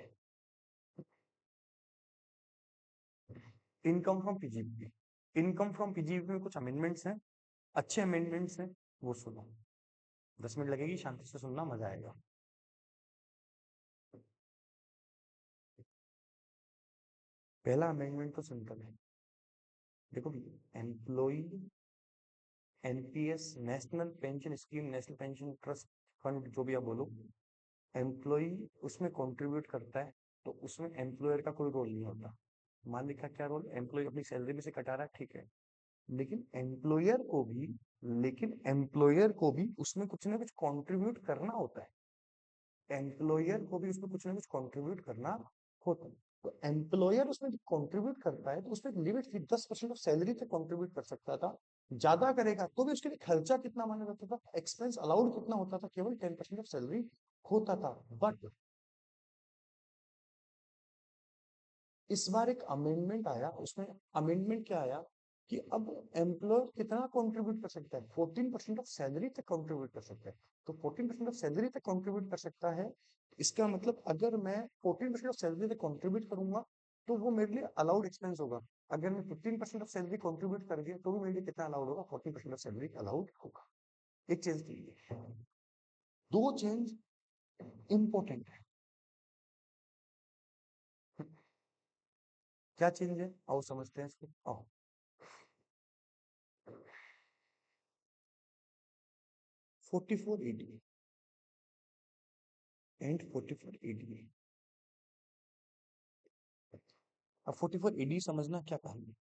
income from PGB, income from PGB में कुछ अमेंडमेंट्स हैं। अच्छे अमेंडमेंट्स हैं वो सुनो, 10 मिनट लगेगी, शांति से सुनना, मजा आएगा। पहला अमेंडमेंट तो सिंपल है, देखो, employ NPS, national pension scheme, national pension trust fund, जो भी आप बोलो, एम्प्लॉय उसमें कंट्रीब्यूट करता है, तो उसमें एम्प्लॉयर का कोई रोल नहीं होता। मालिक का क्या रोल, एम्प्लॉय अपनी सैलरी में से कटा रहा है, ठीक है, लेकिन एम्प्लॉयर को भी उसमें कुछ ना कुछ कंट्रीब्यूट करना होता है। एम्प्लॉयर को भी उसमें कुछ ना कुछ कंट्रीब्यूट करना होता है। तो एम्प्लॉयर उसमें कंट्रीब्यूट करता है, तो उसमें एक लिमिट थी, 10% ऑफ सैलरी तक कंट्रीब्यूट कर सकता था। ज्यादा करेगा तो भी उसके लिए खर्चा कितना माना जाता था, एक्सपेंस अलाउड कितना होता था, केवल 10% ऑफ सैलरी होता था। बट इस बार एक अमेंडमेंट आया, उसमें अमेंडमेंट क्या आया कि अब एम्प्लॉयर कितना कंट्रीब्यूट कर सकता है, 14% ऑफ सैलरी तक कंट्रीब्यूट कर सकता है। तो 14% ऑफ सैलरी तक कंट्रीब्यूट कर सकता है, इसका मतलब अगर मैं 14% ऑफ सैलरी तक कंट्रीब्यूट करूंगा तो वो मेरे लिए अलाउड एक्सपेंस होगा। अगर मैं 15% ऑफ सैलरी कंट्रीब्यूट कर दिया तो भी मेरे लिए कितना अलाउड होगा, 14% ऑफ सैलरी अलाउड होगा। एक चेंज की है, दो चेंज इंपॉर्टेंट है। क्या चेंज है, आओ समझते हैं इसको, आओ। 4480 एंड 4480। अब 4480 समझना क्या कहानी है।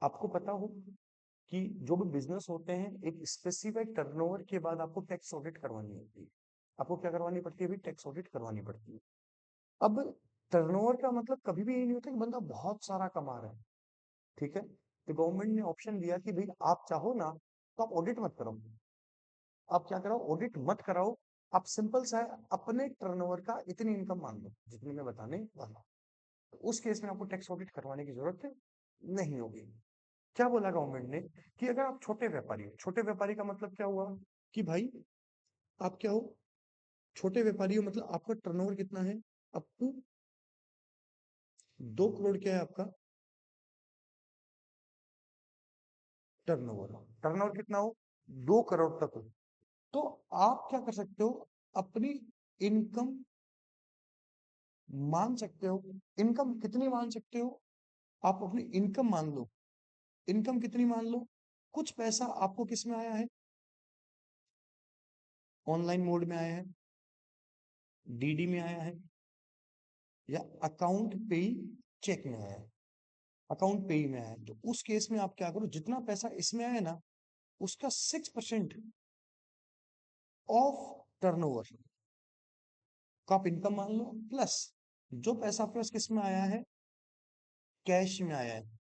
आपको पता हो कि जो भी बिजनेस होते हैं, एक स्पेसिफिक टर्नओवर के बाद आपको टैक्स ऑडिट करवानी होती है। आपको क्या करवानी पड़ती है, अभी टैक्स ऑडिट करवानी पड़ती है। अब टर्नओवर का मतलब कभी भी ये नहीं होता कि बंदा बहुत सारा कमा रहा है, ठीक है, तो गवर्नमेंट ने ऑप्शन दिया कि भाई आप चाहो ना तो आप ऑडिट मत करो। आप क्या कराओ, ऑडिट मत कराओ। आप सिंपल सा है, अपने टर्नओवर का इतनी इनकम मान लो जितनी मैं बताने वाला हूं। तो उस केस में आपको टैक्स ऑडिट करवाने की जरूरत नहीं होगी। क्या बोला गवर्नमेंट ने कि अगर आप छोटे व्यापारी हो, छोटे व्यापारी का मतलब क्या हुआ कि भाई आप क्या हो, छोटे व्यापारी हो, मतलब आपका टर्नओवर कितना है, अप टू 2 करोड़ क्या है आपका टर्नओवर, टर्नओवर कितना हो, 2 करोड़ तक हो, तो आप क्या कर सकते हो, अपनी इनकम मान सकते हो। इनकम कितनी मान सकते हो, आप अपनी इनकम मान लो। इनकम कितनी मान लो, कुछ पैसा आपको किस में आया है, ऑनलाइन मोड में आया है, डीडी में आया है, या अकाउंट पे चेक में आया है। अकाउंट पे में आया है, तो उस केस में आप क्या करो, जितना पैसा इसमें आया ना उसका 6% ऑफ टर्नओवर को आप इनकम मान लो, प्लस जो पैसा आपके पास किस में आया है, कैश में आया है,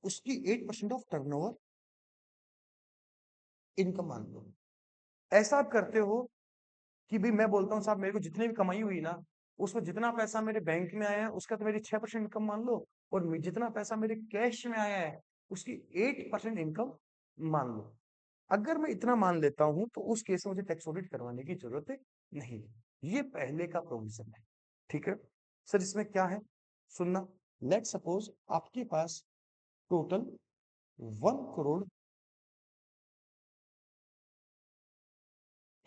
उसकी 8% ऑफ टर्नओवर इनकम मान लो। ऐसा आप करते हो कि भाई मैं बोलता हूँ साहब मेरे को जितनी भी कमाई हुई ना, उसमें जितना पैसा मेरे बैंक में आया है उसका तो मेरी 6% इनकम मान लो, और जितना पैसा मेरे कैश में आया है उसकी 8% इनकम मान लो। अगर मैं इतना मान लेता हूं तो उस केस में मुझे टैक्स ऑडिट करवाने की जरूरत नहीं है। ये पहले का प्रोविजन है, ठीक है। सर इसमें क्या है, सुनना। लेट सपोज आपके पास टोटल 1 करोड़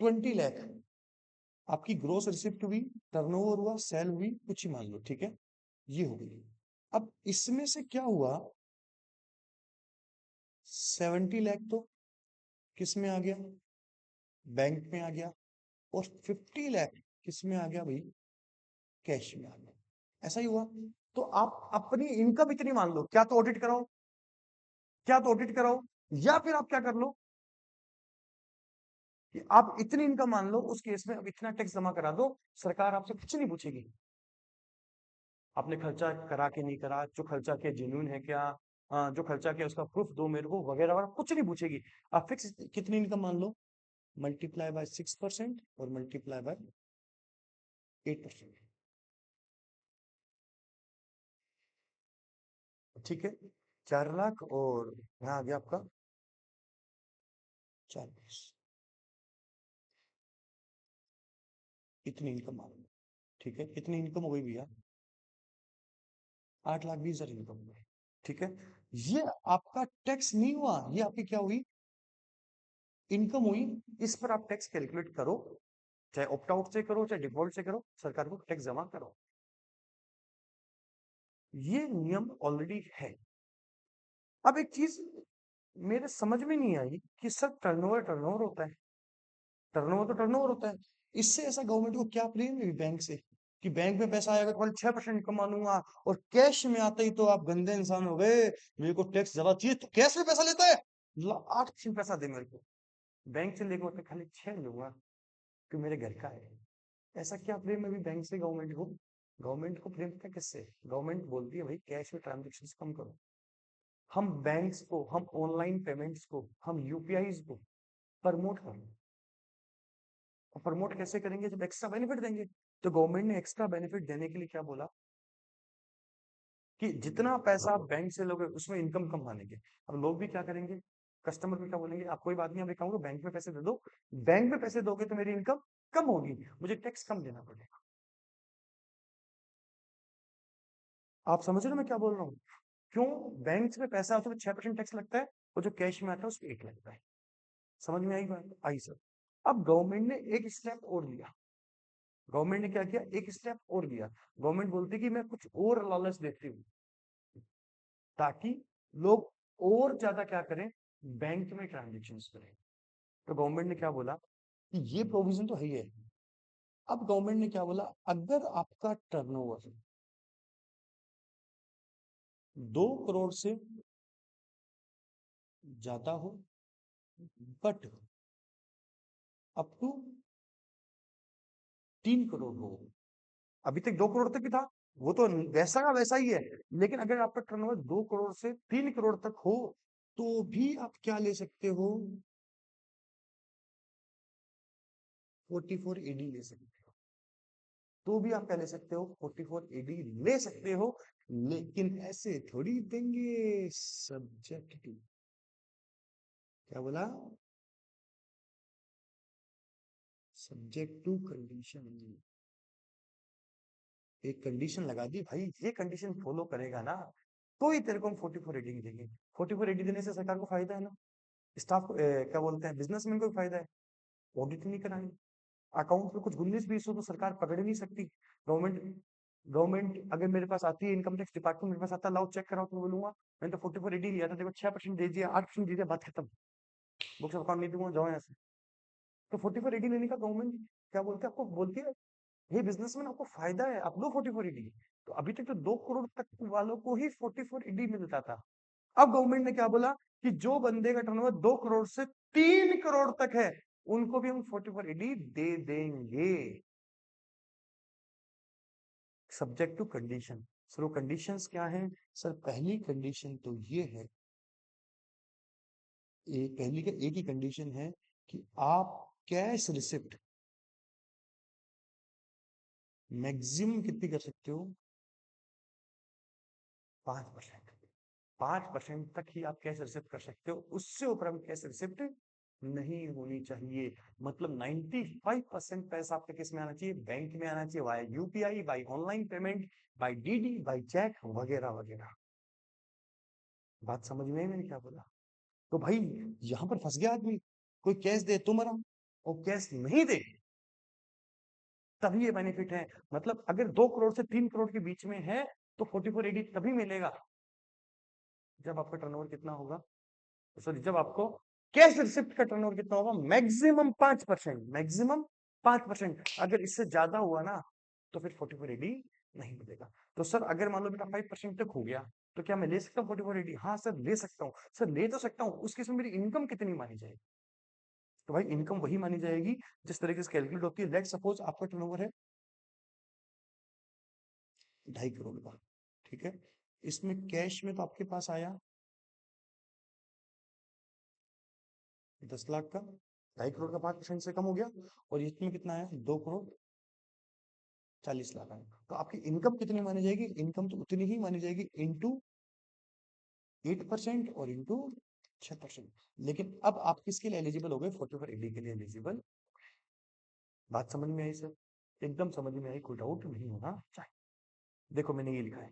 20 लाख आपकी ग्रोस रिसिप्ट हुई, टर्नओवर हुआ, सेल हुई, कुछ ही मान लो, ठीक है, ये हो गई। अब इसमें से क्या हुआ, 70 लाख तो किस में आ गया, बैंक में आ गया, और 50 लाख किस में आ गया भाई, कैश में आ गया। ऐसा ही हुआ। तो आप अपनी इनकम इतनी मान लो, क्या तो ऑडिट कराओ, क्या तो ऑडिट कराओ, या फिर आप क्या कर लो कि आप इतनी इनकम मान लो, उस केस में अब इतना टैक्स जमा करा दो, सरकार आपसे कुछ नहीं पूछेगी। आपने खर्चा करा के नहीं करा, जो खर्चा किया जेन्युइन है क्या, जो खर्चा किया उसका प्रूफ दो मेरे को, वगैरह वगैरह कुछ नहीं पूछेगी। आप फिक्स कितनी इनकम मान लो, मल्टीप्लाई बाय 6% और मल्टीप्लाई बाय 8%, ठीक है। 4 लाख और यहाँ आ गया आपका 40, इतनी इनकम मान लो, ठीक है। कितनी इनकम हो गई भैया, 8,20,000 इनकम हो गई, ठीक है, ये आपका टैक्स नहीं हुआ, ये आपकी क्या हुई, इनकम हुई। इस पर आप टैक्स कैलकुलेट करो, चाहे ऑप्ट आउट से करो चाहे डिफॉल्ट से करो, सरकार को टैक्स जमा करो। ये नियम ऑलरेडी है। अब एक चीज मेरे समझ में नहीं आई कि सर टर्नओवर टर्नओवर होता है, टर्नओवर तो टर्नओवर होता है, इससे ऐसा गवर्नमेंट को क्या प्रेम है बैंक से कि बैंक में पैसा आएगा तो खाली 6% कमा लूंगा, और कैश में आते ही तो आप गंदे इंसान हो गए, मेरे को टैक्स ज्यादा चाहिए तो कैश में पैसा लेता है, 8% पैसा दे मेरे को, बैंक से लेकर तो खाली 6 लूंगा कि मेरे घर का है। ऐसा क्या प्रेम है अभी बैंक से गवर्नमेंट को? गवर्नमेंट को प्रेम था किससे? गवर्नमेंट बोलती है भाई कैश में ट्रांजेक्शन कम करो, हम बैंक्स को, हम ऑनलाइन पेमेंट्स को, हम यूपीआई को प्रमोट करो। और प्रमोट कैसे करेंगे? जब एक्स्ट्रा बेनिफिट देंगे। तो गवर्नमेंट ने एक्स्ट्रा बेनिफिट देने के लिए क्या बोला कि जितना पैसा आप बैंक से लोगे उसमें इनकम कम मानेंगे। अब लोग भी क्या करेंगे, कस्टमर भी क्या बोलेंगे, आप कोई बात नहीं, अब एक काम करो बैंक में पैसे दे दो, बैंक में पैसे दोगे तो मेरी इनकम कम होगी, मुझे टैक्स कम देना पड़ेगा। आप समझ रहे हो मैं क्या बोल रहा हूँ? क्यों? बैंक में पैसा आता है तो 6% टैक्स लगता है, और जो कैश में आता है उस पर 1 लगता है। समझ में आई बात? आई सर। अब गवर्नमेंट ने एक स्टेप और लिया, गवर्नमेंट ने क्या किया, एक स्टेप और लिया। गवर्नमेंट बोलती है कि मैं कुछ और लालच देती हूँ ताकि लोग और ज्यादा क्या करें, बैंक में ट्रांजेक्शन करें। तो गवर्नमेंट ने क्या बोला कि ये प्रोविजन तो है ही है। अब गवर्नमेंट ने क्या बोला, अगर आपका टर्नओवर 2 करोड़ से ज्यादा हो, बट अप टू 3 करोड़ हो, अभी तक 2 करोड़ तक ही था, वो तो वैसा का वैसा ही है, लेकिन अगर आपका टर्नओवर 2 करोड़ से 3 करोड़ तक हो तो भी आप क्या ले सकते हो, 44 एडी ले सकते हो। तो भी आप क्या ले सकते हो, 44 एडी ले सकते हो, लेकिन ऐसे थोड़ी देंगे, सब्जेक्ट टू, क्या बोला, सब्जेक्ट टू कंडीशन। एक कंडीशन लगा दी भाई, ये कंडीशन फॉलो करेगा ना तो ही तेरे को हम 44 एडी देंगे। 44 एडी देने से सरकार को फायदा है ना, स्टाफ को क्या बोलते हैं, बिजनेसमैन को भी फायदा है, ऑडिट नहीं कराएंगे, अकाउंट में कुछ 19-20 हो तो सरकार पकड़ नहीं सकती। गवर्नमेंट गवर्नमेंट अगर मेरे पास आती है, इनकम टैक्स डिपार्टमेंट मेरे पास आता है, लाओ चेक कराओ, तो बोलूंगा मैंने तो 44 एडी लिया था, देखो 6% दे दिया, 8% दे दिया, बात खत्म, बुक्स ऑफ अकाउंट नहीं दूंगा, जाओ यहाँ से। तो 44 एडी लेने का गवर्नमेंट क्या बोलते हैं, आपको बोलती है ये बिजनेसमैन आपको फायदा है, आप लो 44 एडी। तो अभी तक तो 2 करोड़ तक वालों को ही 44 एडी मिलता था। अब गवर्नमेंट ने क्या बोला कि जो बंदे का टर्नओवर 2 करोड़ से 3 करोड़ तक है उनको भी हम 44 एडी दे देंगे, सब्जेक्ट टू कंडीशन। सर वो कंडीशंस क्या है? सर पहली कंडीशन तो ये है, पहली का एक ही कंडीशन है कि आप कैश रिसिप्ट मैक्सिमम कितनी कर सकते हो, 5%। 5% तक ही आप कैश रिसिप्ट कर सकते हो, उससे ऊपर हम कैश रिसिप्ट नहीं होनी चाहिए। मतलब 95% पैसा आपके किस में आना चाहिए, बैंक में आना चाहिए, via UPI, by online payment, by DD, by cheque वगैरह वगैरह। बात समझ में आई मैंने क्या बोला? तो भाई यहां पर फंस गया आदमी, कोई कैश दे तो मरा, और कैश नहीं दे तभी ये बेनिफिट है। मतलब अगर 2 करोड़ से 3 करोड़ के बीच में है तो 44 एडी तभी मिलेगा जब आपका टर्नओवर कितना होगा, सॉरी जब आपको कैश रिसिप्ट का टर्नओवर कितना होगा, मैक्सिमम 5%, मैक्सिमम 5%। अगर इससे ज्यादा हुआ ना तो फिर 44 एडी नहीं मिलेगा। तो सर अगर मान लो बेटा 5% तक हो गया तो क्या मैं ले सकता हूँ 44 एडी? हाँ सर ले सकता हूँ। सर ले तो सकता हूँ, उस केस में मेरी इनकम कितनी मानी जाएगी? तो भाई इनकम वही मानी जाएगी जिस तरीके से कैलकुलेट होती है। लेट सपोज आपका टर्नओवर है 2.5 करोड़ का, ठीक है, इसमें कैश में तो आपके पास आया 10 लाख का, 2.5 करोड़ का 5% से कम हो गया, और इसमें कितना है, 2 करोड़ 40 लाख आया। तो आपकी इनकम कितनी मानी जाएगी? इनकम तो उतनी ही मानी जाएगी इंटू 8% और इंटू 6%। लेकिन अब आप किसके लिए एलिजिबल हो गए, 44 एडी के लिए एलिजिबल। बात समझ में आई सर? एकदम समझ में आई, कोई डाउट नहीं होना चाहिए। देखो मैंने ये लिखा है,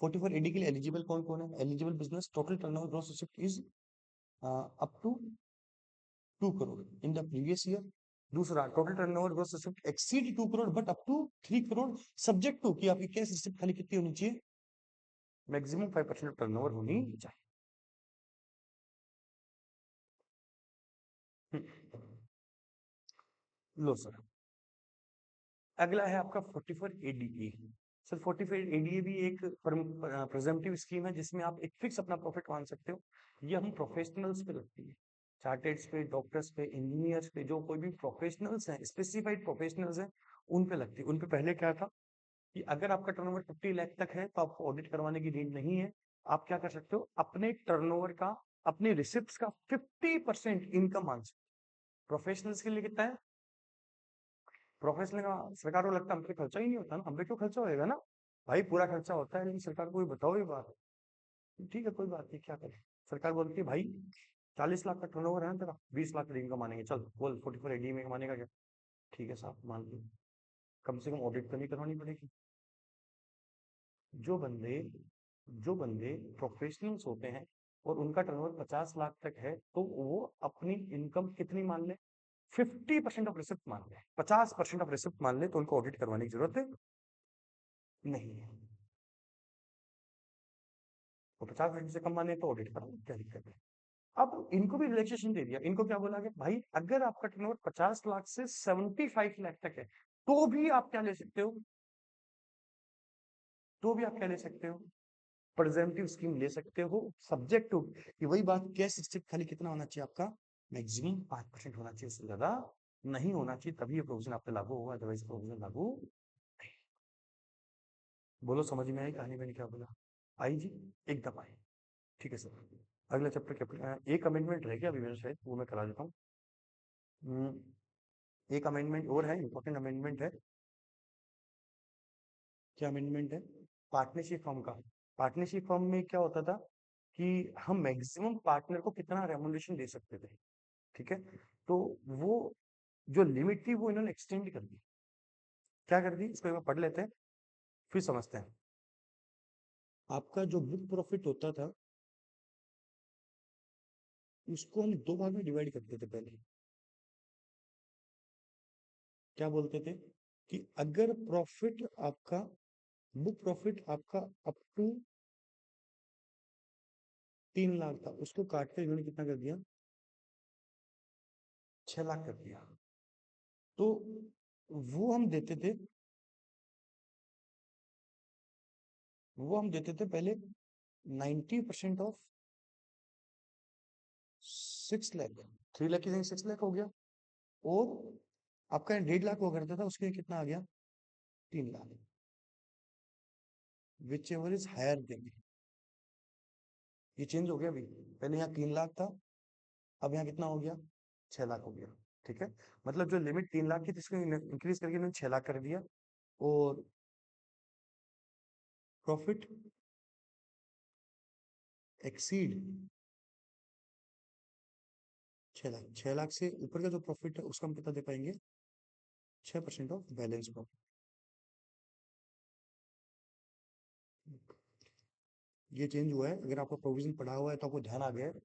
44 AD के लिए एलिजिबल कौन कौन है? Eligible business total turnover gross receipt is up to 2 crore in the previous year. दूसरा, total turnover gross receipt exceed 2 crore but up to 3 crore subject to कि आपकी कैश रिसिप्ट खाली कितनी होनी चाहिए? मैक्सिमम 5% टर्नओवर होनी चाहिए। लो सर, अगला है आपका 44 ADA। सर 44 ADA भी एक प्रेजेंटिव स्कीम है जिसमें आप एक फिक्स अपना प्रॉफिट मान सकते हो। ये हम प्रोफेशनल्स पे लगती है, चार्टेड्स पे, डॉक्टर्स पे, इंजीनियर्स पे, जो कोई भी प्रोफेशनल्स हैं, स्पेसिफाइड प्रोफेशनल्स हैं, उन पे लगती है। उन पे पहले क्या था कि अगर आपका टर्नओवर 50 लाख तक है तो आपको ऑडिट करवाने की नीड नहीं है। आप क्या कर सकते हो, अपने टर्नओवर का, अपने रिसिप्ट्स का 50% इनकम मान सकते हो। प्रोफेशनल्स के लिए कितना है? प्रोफेशनल का सरकार को लगता है हम पे खर्चा ही नहीं होता ना, हम पे क्यों खर्चा होएगा ना भाई, पूरा खर्चा होता है, लेकिन सरकार को भी बताओ ये बात। ठीक है, कोई बात नहीं, क्या करें। सरकार बोलती है भाई 40 लाख का टर्नओवर है ना तेरा, 20 लाख का इनकम मानेंगे, चल बोल 44 AD में मानेगा क्या? ठीक है साहब, मान लो, कम से कम ऑडिट तो नहीं करवानी पड़ेगी। जो बंदे जो बंदे प्रोफेशनल्स होते हैं और उनका टर्नओवर 50 लाख तक है, तो वो अपनी इनकम कितनी मान ले? 50% ऑफ रिसिप्ट मान ले, 50% ऑफ रिसिप्ट मान ले, तो उनको ऑडिट करवाने की जरूरत नहीं है। तो 50% से कम माने तो ऑडिट करो, क्या दिक्कत है? अब इनको भी रिलैक्सेशन दे दिया। इनको क्या बोला कि भाई अगर आपका टर्नओवर 50 लाख से 75 लाख तक है, तो भी आप क्या ले सकते हो? तो भी आप क्या ले सकते हो? प्रेजेंटिव स्कीम ले सकते हो, सब्जेक्ट टू कि वही बात, कैश रिसिप्ट खाली कितना होना चाहिए आपका? मैक्सिमम 5% होना चाहिए, उससे ज्यादा नहीं होना चाहिए, तभी ये प्रोविजन आप पे लागू होगा, अदरवाइज प्रोविजन लागू नहीं। बोलो समझ में आई कहानी, मैंने क्या बोला? आई जी, एकदम आई। ठीक है सर, अगला चैप्टर कैपिटल, एक अमेंडमेंट रह गया अभी मेरे शायद, वो मैं करा देता हूँ। एक अमेंडमेंट और है, इंपॉर्टेंट अमेंडमेंट है। क्या अमेंडमेंट है? पार्टनरशिप फॉर्म का। पार्टनरशिप फॉर्म में क्या होता था कि हम मैक्सिमम पार्टनर को कितना रेमुनरेशन दे सकते थे, ठीक है? तो वो जो लिमिट थी वो इन्होंने एक्सटेंड कर दी। क्या कर दी, इसको एक बार पढ़ लेते हैं फिर समझते हैं। आपका जो बुक प्रॉफिट होता था उसको हम दो भाग में डिवाइड करते थे पहले। क्या बोलते थे कि अगर प्रॉफिट आपका, बुक प्रॉफिट आपका अप टू 3 लाख था, उसको काट कर इन्होंने कितना कर दिया? 6 लाख कर दिया। तो वो हम देते थे पहले 90% ऑफ 6 लाख। 3 लाख की जगह 6 लाख हो गया। और आपका 1.5 लाख हुआ करता था, उसके लिए कितना आ गया? 3 lakh, whichever is higher देंगे। ये चेंज हो गया अभी, पहले यहाँ 3 लाख था, अब यहाँ कितना हो गया? 6 लाख हो गया। ठीक है, मतलब जो लिमिट 3 लाख की थी इसको इंक्रीज करके इन्होंने 6 लाख कर दिया। और प्रॉफिट एक्सीड 6 लाख, 6 लाख से ऊपर का जो प्रॉफिट है उसका हम कितना दे पाएंगे? 6% ऑफ बैलेंस प्रॉफिट। ये चेंज हुआ है, अगर आपका प्रोविजन पड़ा हुआ है तो आपको ध्यान आ गया है।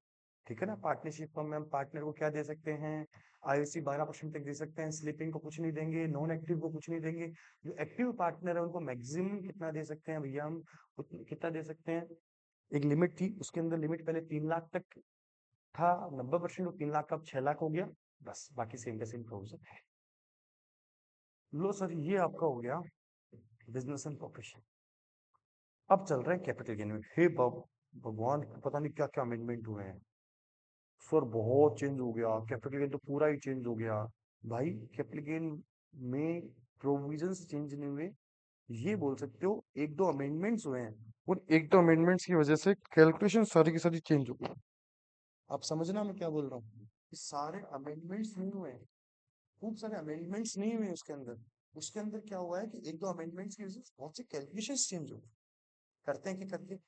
ठीक है ना, पार्टनरशिप फॉर्म में हम पार्टनर को क्या दे सकते हैं? आईओसी 12% तक दे सकते हैं, स्लीपिंग को कुछ नहीं देंगे, नॉन एक्टिव को कुछ नहीं देंगे। जो एक्टिव पार्टनर है उनको मैक्सिमम कितना दे सकते हैं भैया हम? कितना दे सकते हैं? एक लिमिट थी, उसके अंदर लिमिट पहले 3 लाख तक था, 90%, 3 लाख का अब 6 लाख हो गया, बस बाकी सेम का सेम प्रोविजन है। लो सर, ये आपका हो गया बिजनेस एंड प्रोफेशन। अब चल रहे हैं कैपिटल गेन में। हे भगवान, पता नहीं क्या क्या अमेंडमेंट हुए हैं सर, बहुत चेंज हो गया कैपिटल गेन, तो पूरा ही चेंज हो गया भाई। कैपिटल गेन में प्रोविजंस चेंज नहीं हुए, ये बोल सकते हो एक दो अमेंडमेंट्स हुए हैं, उन एक दो अमेंडमेंट्स की वजह से कैलकुलेशन सारी की सारी चेंज हो गई। आप समझना मैं क्या बोल रहा हूँ, सारे अमेंडमेंट्स नहीं हुए हैं, खूब सारे अमेंडमेंट्स नहीं हुए उसके अंदर। उसके अंदर क्या हुआ है कि एक दो अमेंडमेंट्स की वजह से बहुत सी कैलकुलेशंस चेंज हो गई। करते हैं कि करते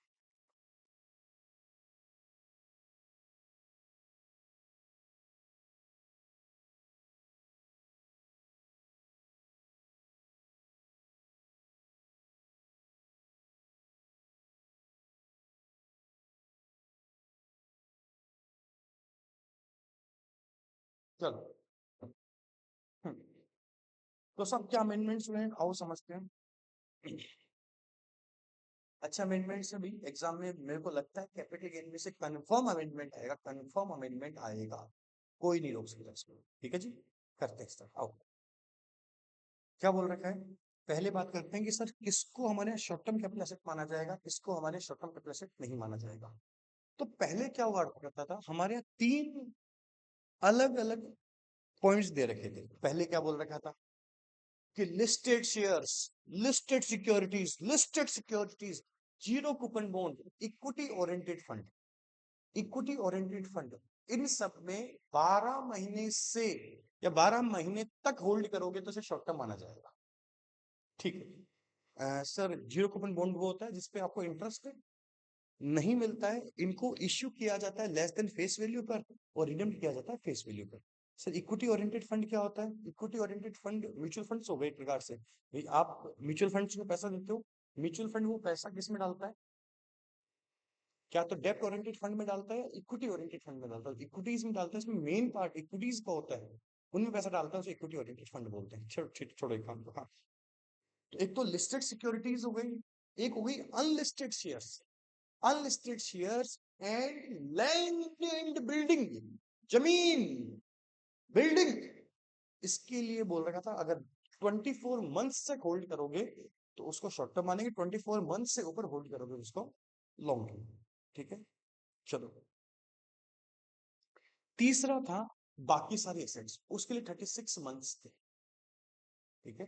चलो। हम्म, तो सब क्या अमेंडमेंट्स हुए हैं, आओ समझते हैं। अच्छा, अमेंडमेंट से भी एग्जाम में मेरे को लगता है कैपिटल गेन में से कंफर्म अमेंडमेंट आएगा, कंफर्म अमेंडमेंट आएगा, कोई नहीं रोक सकता इसको। ठीक है जी, करते हैं start, आओ। क्या बोल रखा है, पहले बात करते हैं कि सर किसको हमारे शॉर्ट टर्म कैपिटल एसेट माना जाएगा, किसको हमारे शॉर्ट टर्म कैपिटल एसेट नहीं माना जाएगा। तो पहले क्या हुआ करता था, हमारे यहाँ तीन अलग अलग पॉइंट्स दे रखे थे। पहले क्या बोल रखा था कि listed shares, listed securities, zero coupon bond, equity oriented fund, equity oriented fund, इन सब में 12 महीने से या 12 महीने तक होल्ड करोगे तो इसे शॉर्ट टर्म माना जाएगा। ठीक है। सर जीरो कूपन बॉन्ड वो होता है जिसपे आपको इंटरेस्ट नहीं मिलता है, इनको इश्यू किया जाता है लेस देन फेस वैल्यू पर और रिडीम किया जाता है फेस वैल्यू पर। सर इक्विटी ओरिएंटेड फंड क्या होता है, equity oriented fund mutual funds हो गए एक प्रकार से। भाई आप म्यूचुअल फंड्स में पैसा देते हो, म्यूचुअल फंड वो पैसा किस में डालता है, क्या तो डेप्ट ओरिएंटेड फंड में डालता है, इक्विटी ओरिएंटेड फंड में डालता है, इक्विटीज में डालता है, इसमें मेन पार्ट इक्विटीज का होता है, उनमें पैसा डालता है, उसे इक्विटी ओरिएंटेड फंड बोलते हैं। छोड़ो एक काम को, हाँ। तो एक तो लिस्टेड सिक्योरिटीज हो गई, एक हो गई unlisted shares, unlisted shares and land and building, जमीन, बिल्डिंग, इसके लिए बोल रखा था अगर 24 मंथ्स तक होल्ड करोगे तो उसको शॉर्ट टर्म मानेंगे, 24 मंथ से ऊपर होल्ड करोगे उसको लॉन्ग टर्म। ठीक है, चलो। तीसरा था बाकी सारे एसेट्स, उसके लिए 36 मंथ्स थे। ठीक है,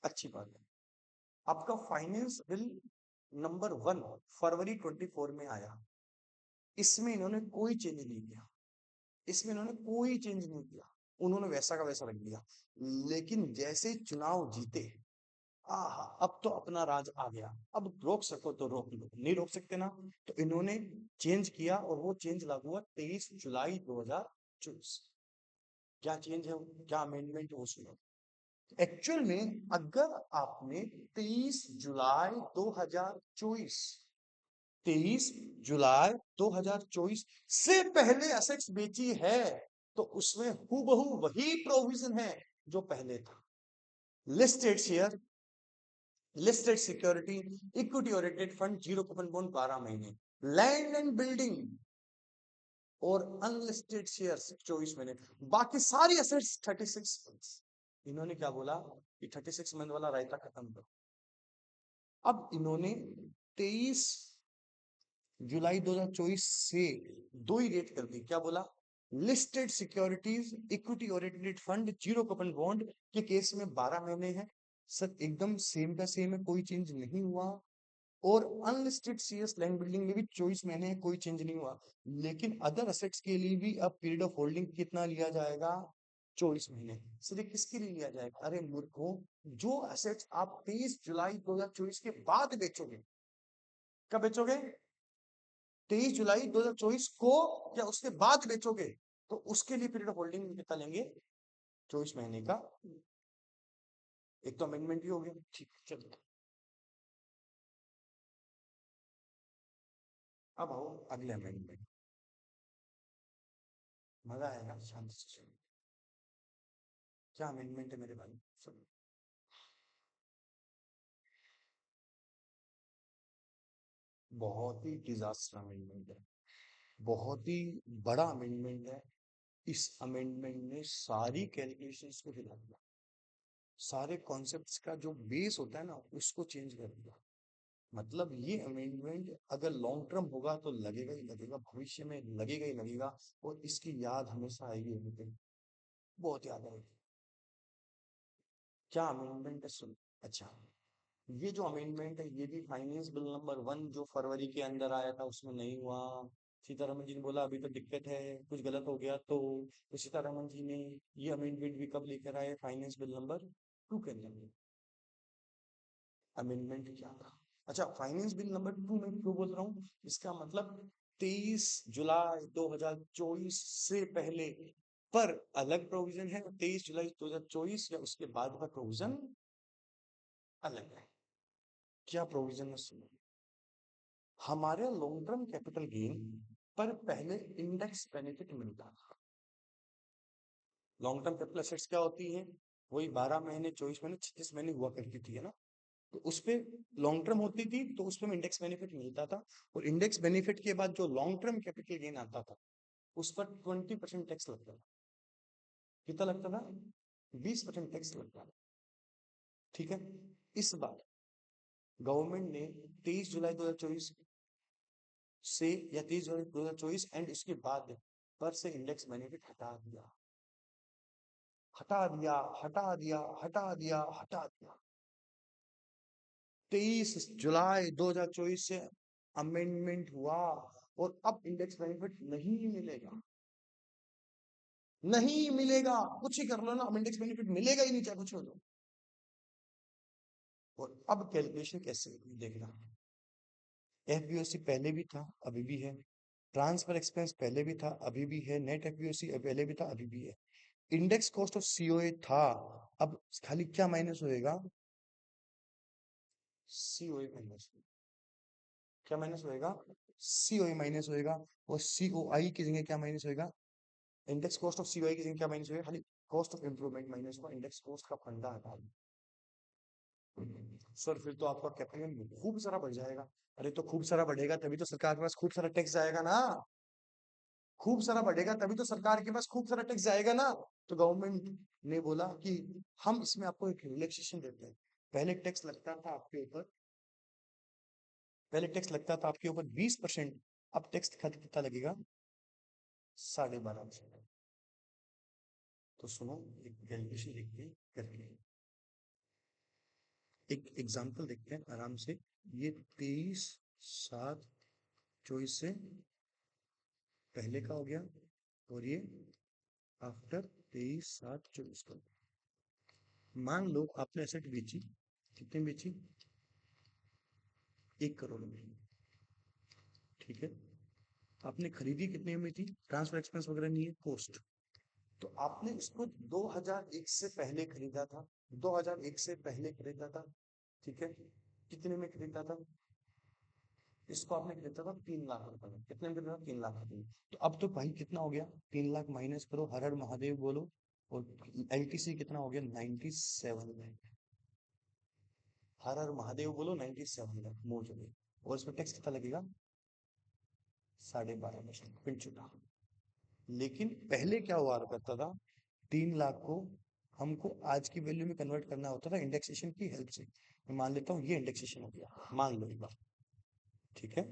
अच्छी बात है। आपका फाइनेंस बिल नंबर 1 फरवरी 24 में आया, इसमें इन्होंने कोई चेंज नहीं किया, इसमें इन्होंने कोई चेंज नहीं किया, उन्होंने वैसा का वैसा रख दिया। लेकिन जैसे चुनाव जीते, आहा, अब तो अपना राज आ गया, अब रोक सको तो रोक लो, नहीं रोक सकते ना, तो इन्होंने चेंज किया और वो चेंज लागू हुआ 23 जुलाई 2024। क्या चेंज है, क्या अमेंडमेंट हो, सुनो। एक्चुअल में अगर आपने 23 जुलाई 2024, 23 जुलाई 2024 से पहले असेट्स बेची है तो उसमें हूबहू वही प्रोविजन है जो पहले था। Listed share, listed security, equity oriented fund, zero coupon bond 12 महीने, लैंड एंड बिल्डिंग और अनलिस्टेड शेयर्स 24 महीने, बाकी सारी एसेट्स 36 मंथ्स। इन्होंने क्या बोला कि 36 मंथ वाला रायता खत्म करो। अब इन्होंने 23 जुलाई 2024 से दो ही रेट कर दी, क्या बोला, listed securities, equity oriented fund, zero coupon bond के केस में 12 महीने हैं। सर एकदम सेम का सेम है, कोई चेंज नहीं हुआ। और अनलिस्टेड शेयर्स लैंड बिल्डिंग में भी 24 महीने है, कोई चेंज नहीं हुआ। लेकिन अदर असेट्स के लिए भी अब पीरियड ऑफ होल्डिंग कितना लिया जाएगा, 24 महीने। सर ये किसके लिए लिया जाएगा, अरे मूर्खों, जो असेट्स आप 23 जुलाई 2024 के बाद बेचोगे, कब बेचोगे, 23 जुलाई 2024 को या उसके बाद बेचोगे, तो उसके लिए पीरियड ऑफ होल्डिंग कितना लेंगे, 24 महीने का। एक तो अमेंडमेंट भी हो गया, ठीक है, चलो। अब आओ अगले अमेंडमेंट, मजा आएगा, शांति से सुनो। क्या अमेंडमेंट है मेरे भाई, सुनो। बहुत ही डिजास्टर अमेंडमेंट है, बहुत ही बड़ा अमेंडमेंट है। इस अमेंडमेंट ने सारी कैलकुलेशंस को हिला दिया, सारे कॉन्सेप्ट्स का जो बेस होता है ना उसको चेंज कर दिया। मतलब ये अमेंडमेंट अगर लॉन्ग टर्म होगा तो लगेगा ही लगेगा, भविष्य में लगेगा ही लगेगा, और इसकी याद हमेशा आएगी, मुझे बहुत याद आएगी। क्या अमेंडमेंट है, सुन। अच्छा, ये जो अमेंडमेंट है ये भी फाइनेंस बिल नंबर 1 जो फरवरी के अंदर आया था उसमें नहीं हुआ। सीतारमन जी ने बोला अभी तो दिक्कत है, कुछ गलत हो गया तो सीतारमन जी ने ये अमेंडमेंट भी कब लेकर आए, फाइनेंस बिल नंबर 2 के अंदर। अमेंडमेंट क्या था, अच्छा फाइनेंस बिल नंबर 2 में क्यों बोल रहा हूँ, इसका मतलब 23 जुलाई 2024 से पहले पर अलग प्रोविजन है, 23 जुलाई 2024 या उसके बाद का प्रोविजन अलग है। क्या प्रोविजन है, सुनो। हमारे लॉन्ग टर्म कैपिटल गेन पर पहले इंडेक्स बेनिफिट मिलता था, लॉन्ग टर्म कैपिटल एसेट्स क्या होती है? वही 12 महीने, 24 महीने, 36 महीने हुआ करती थी, है ना? तो उस पे लॉन्ग टर्म होती थी तो उसमें इंडेक्स बेनिफिट मिलता था, और इंडेक्स बेनिफिट के बाद जो लॉन्ग टर्म कैपिटल गेन आता था उस पर 20% टैक्स लगता था। कितना लगता था? 20% टैक्स लगता था। ठीक है। इस बार गवर्नमेंट ने 23 जुलाई 2024 से, या 23 जुलाई 2024 एंड इसके बाद पर से इंडेक्स बेनिफिट हटा दिया, हटा दिया, हटा दिया, हटा दिया, हटा दिया। 23 जुलाई 2024 से अमेंडमेंट हुआ, और अब इंडेक्स बेनिफिट नहीं मिलेगा, नहीं मिलेगा। कुछ ही कर लो ना, इंडेक्स बेनिफिट मिलेगा ही नहीं, चाहे कुछ हो जाओ। और अब कैलकुलेशन कैसे देखना, एफबीओसी पहले भी था, अभी भी है। ट्रांसफर एक्सपेंस पहले भी था, अभी भी है। नेट एफबीओसी पहले भी था, अभी भी है। इंडेक्स कॉस्ट ऑफ सीओए था, अब खाली क्या माइनस होएगा? COA minus. क्या माइनस होएगा? सीओए माइनस होएगा। और सीओआई की जगह क्या माइनस होएगा? इंडेक्स कॉस्ट ऑफ सीओआई की जगह क्या माइनस होएगा? खाली कॉस्ट ऑफ इंप्रूवमेंट माइनस होगा, इंडेक्स कॉस्ट का फंडा हटा दो। सर फिर तो आपका कैपिटल खूब सारा बढ़ जाएगा। अरे तो खूब सारा बढ़ेगा तभी तो सरकार के पास खूब सारा टैक्स जाएगा ना। खूब सारा बढ़ेगा तभी तो सरकार के पास खूब सारा टैक्स जाएगा ना। तो गवर्नमेंट ने बोला कि हम इसमें आपको एक रिलैक्सेशन देते हैं। पहले टैक्स लगता था आपके ऊपर, पहले टैक्स लगता था आपके ऊपर 20%, अब टैक्स कितना लगेगा? 12.5%। तो सुनो, एक कैलकुलेशन देखते हैं करके, एक एग्जांपल देखते हैं आराम से। ये 23/7/24 से पहले का हो गया, और ये आफ्टर 23/7/24 का। मान लो आपने एसेट बेची, कितने बेची? 1 करोड़ में। ठीक है। आपने खरीदी कितने में थी? ट्रांसफर एक्सपेंस वगैरह नहीं है, कॉस्ट। तो आपने इसको 2001 से पहले खरीदा था, 2001 से पहले खरीदा था। ठीक है। कितने में खरीदा था? इसको आपने खरीदा था 3 लाख रुपए में। कितने में खरीदा था? 3 लाख रुपए में। तो अब तो भाई कितना हो गया? 3 लाख माइनस करो, हर हर महादेव बोलो, और एलटीसी कितना हो गया? 97 लाख। हर हर महादेव बोलो, 97 लाख मोच गई। और इसमें टैक्स कितना लगेगा? 12.5%, पिन छुटा। लेकिन पहले क्या हुआ करता था? 3 लाख को हमको आज की वैल्यू में कन्वर्ट करना होता था इंडेक्सेशन की हेल्प से। मैं मान लेता हूँ ये इंडेक्सेशन हो गया, मान लो एक बार। ठीक है।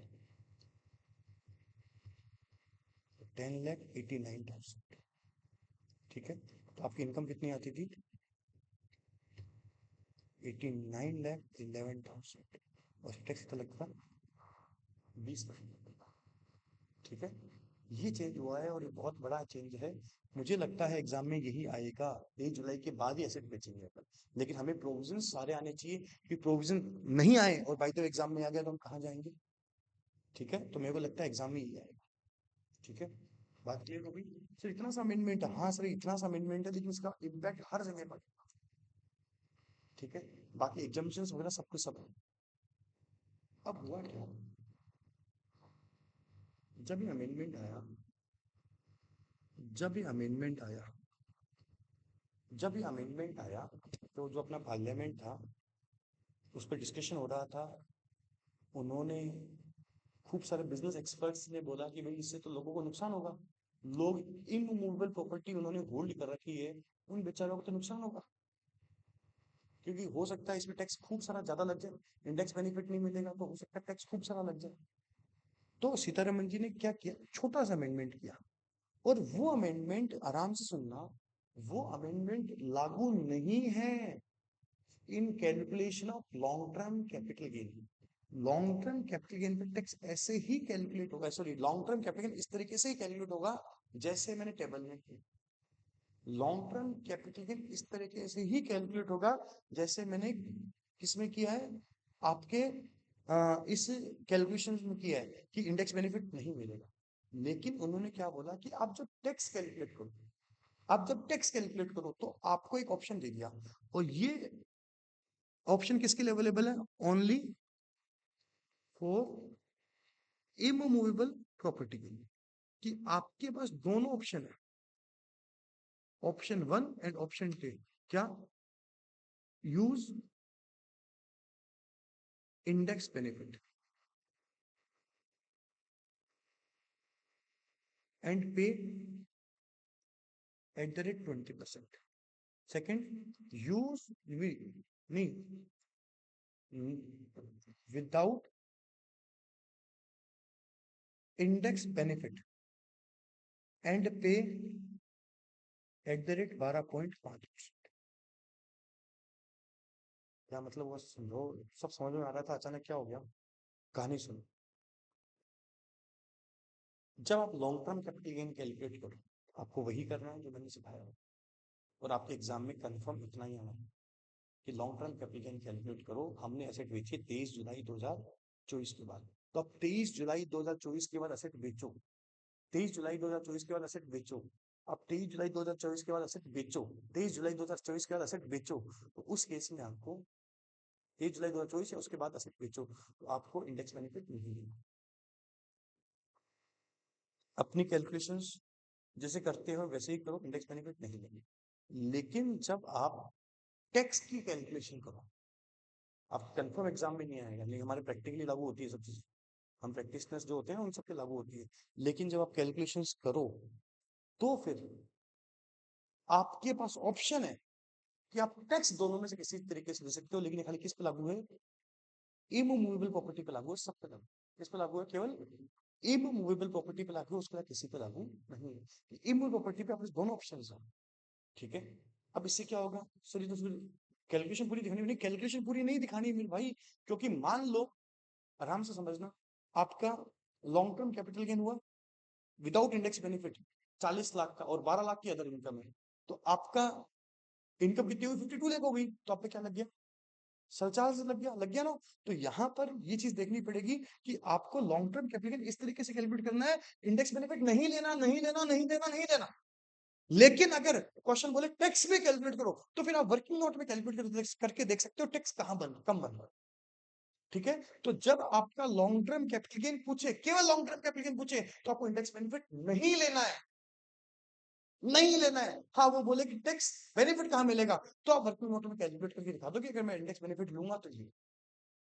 10,89,000। ठीक है। तो आपकी इनकम कितनी आती थी? 89,11,000। और टैक्स कितना लगता था? 20%। ठीक है। ये चेंज हुआ है, और ये बहुत बड़ा चेंज है। मुझे लगता है एग्जाम में यही आएगा, 23 जुलाई के बाद ही एसेट बेचेंगे अपन। लेकिन हमें प्रोविजन सारे आने चाहिए, कि प्रोविजन नहीं आए और बाई द एग्जाम में आ गया तो हम कहाँ जाएंगे? ठीक है। तो मेरे को लगता है एग्जाम में यही आएगा। ठीक है। बात क्लियर हो गई? सर इतना सा अमेंडमेंट है, हाँ सर इतना सा अमेंडमेंट है, लेकिन इसका इम्पैक्ट हर जगह पर। ठीक है। बाकी एग्जामिनेशन वगैरह सब कुछ सब है। अब हुआ क्या, जब ये अमेंडमेंट आया, जब ये अमेंडमेंट आया जब ये अमेंडमेंट आया, तो जो अपना पार्लियामेंट था उस पर डिस्कशन हो रहा था। उन्होंने, खूब सारे बिजनेस एक्सपर्ट्स ने बोला कि भाई इससे तो लोगों को नुकसान होगा। लोग, इमूवेबल प्रॉपर्टी उन्होंने होल्ड कर रखी है, उन बेचारों को तो नुकसान होगा, क्योंकि हो सकता है इसमें टैक्स खूब सारा ज्यादा लग जाए। इंडेक्स बेनिफिट नहीं मिलेगा तो हो सकता है टैक्स खूब सारा लग जाए। तो सीतारमन जी ने क्या किया? छोटा सा अमेंडमेंट किया। और वो अमेंडमेंट, आराम से सुनना, वो अमेंडमेंट लागू नहीं है इन calculation of long term capital gain. Long term capital gain पे टैक्स ऐसे ही कैलकुलेट होगा, sorry, long term capital gain इस तरीके से ही कैलकुलेट होगा जैसे मैंने टेबल में किया। लॉन्ग टर्म कैपिटल गेन इस तरीके से ही कैलकुलेट होगा जैसे मैंने किसमें किया है, आपके इस कैलकुलेशन में किया है, कि इंडेक्स बेनिफिट नहीं मिलेगा। लेकिन उन्होंने क्या बोला कि आप जब टैक्स कैलकुलेट करो, आप जब टैक्स कैलकुलेट करो तो आपको एक ऑप्शन दे दिया, और ये ऑप्शन किसके लिए अवेलेबल है? ओनली फॉर इमूवेबल प्रॉपर्टी के लिए, कि आपके पास दोनों ऑप्शन है। ऑप्शन 1 एंड ऑप्शन 2 क्या? यूज इंडेक्स बेनिफिट एंड पे at the rate 20%. Second, use नहीं, विदाउट इंडेक्स बेनिफिट एंड पे एट द रेट 12.5%. क्या मतलब वो समझो, सब समझ में आ रहा था, अचानक क्या हो गया? कहानी सुनो। जब आप long term capital gain calculate करो, आपको वही करना है जो मैंने सिखाया, और आपके एग्जाम में कंफर्म इतना ही आना है कि long term capital gain calculate करो। हमने एसेट बेचे 23 जुलाई 2024 के बाद, तो अब 23 जुलाई 2024 के बाद एसेट बेचो। 23 जुलाई 2024 के बाद एसेट बेचो। अब 23 जुलाई 2024 के बाद एसेट बेचो। 23 जुलाई 2024 के बाद एसेट बेचो। तो उस केस में आपको 23 जुलाई 2024 या उसके बाद एसेट बेचो, तो आपको इंडेक्स बेनिफिट नहीं मिलेगा। अपनी कैलकुलेशंस जैसे करते हो वैसे ही करो, इंडेक्स बेनिफिट नहीं लेंगे। लेकिन जब आप टैक्स की कैलकुलेशन करो, आप कंफर्म एग्जाम में नहीं आएगा, लेकिन हमारे प्रैक्टिकली लागू होती है सब चीज, हम प्रैक्टिशनर्स जो होते हैं उन सब पे लागू होती है। लेकिन जब आप कैलकुलेशंस करो, तो फिर आपके पास ऑप्शन है कि आप टैक्स दोनों में से किसी तरीके से दे सकते हो, लेकिन ये खाली किस पे लागू है? इमूवेबल प्रॉपर्टी पे लागू है, सब पे लागू। किस पे लागू है? केवल इमूवेबल प्रॉपर्टी पे लागू है, उसके बाद किसी पे लागू नहीं है। इमूवेबल प्रॉपर्टी पे आपके दोनों ऑप्शन है, ठीक है। अब इससे क्या होगा? सॉरी, तो कैलकुलेशन पूरी दिखानी नहीं, कैलकुलेशन पूरी नहीं दिखानी मेरे भाई, क्योंकि मान लो, आराम से समझना, आपका लॉन्ग टर्म कैपिटल गेन हुआ विदाउट इंडेक्स बेनिफिट 40 लाख का, और 12 लाख की अदर इनकम है, तो आपका इनकम कितनी हुई? 52 लाख हो गई, तो आप पे क्या लग गया? सरचार्ज लग गया ना। तो यहां पर ये चीज देखनी पड़ेगी कि आपको लॉन्ग टर्म कैपिटल इस तरीके से कैलकुलेट करना है, इंडेक्स बेनिफिट नहीं लेना, नहीं लेना, नहीं लेना, नहीं लेना। लेकिन अगर क्वेश्चन बोले टैक्स में कैलकुलेट करो, तो फिर आप वर्किंग नोट में कैलकुलेट करके देख सकते हो टैक्स कहां कम बन रहा है, ठीक है। तो जब आपका लॉन्ग टर्म कैपिटल गेन पूछे, केवल लॉन्ग टर्म कैपिटल गेन पूछे, तो आपको इंडेक्स बेनिफिट नहीं लेना है, नहीं लेना है। हाँ, वो बोले कि टैक्स बेनिफिट कहां मिलेगा, तो आप वर्किंग नोट में कैलकुलेट करके दिखा दो कि अगर मैं इंडेक्स बेनिफिट लूंगा तो ये,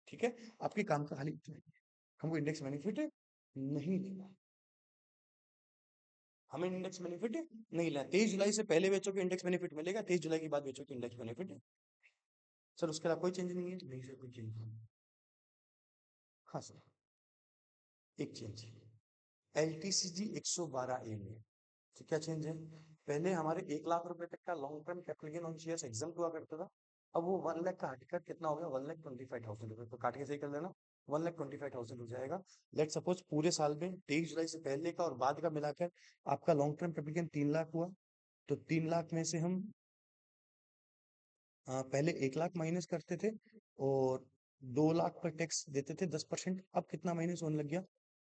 ठीक है। आपके काम का खाली इतना ही है, हमको इंडेक्स बेनिफिट नहीं लेना, हमें इंडेक्स बेनिफिट नहीं लेना। 23 जुलाई से पहले बेचो कि इंडेक्स बेनिफिट मिलेगा, 23 जुलाई के बाद बेचो कि इंडेक्स बेनिफिट। सर उसके अलावा कोई चेंज नहीं है? नहीं सर, कोई चेंज नहीं। हाँ सर, एक चेंज है, LTCG 112A में। तो क्या चेंज है? पहले हमारे 1 लाख रुपए तक का long term capital gain on shares exam हुआ करता था, अब वो 1 लाख का हटकर कितना हो गया? 1,25,000 रुपए, तो काट के सही कर लेना, 1,25,000 हो जाएगा। लेट सपोज पूरे साल में 23 जुलाई से पहले का और बाद का मिलाकर आपका long term capital gain 3 lakh हुआ, तो 3 लाख में से हम पहले 1 लाख माइनस करते थे, और 2 लाख पर टैक्स देते थे 10%। अब कितना माइनस होने लग गया?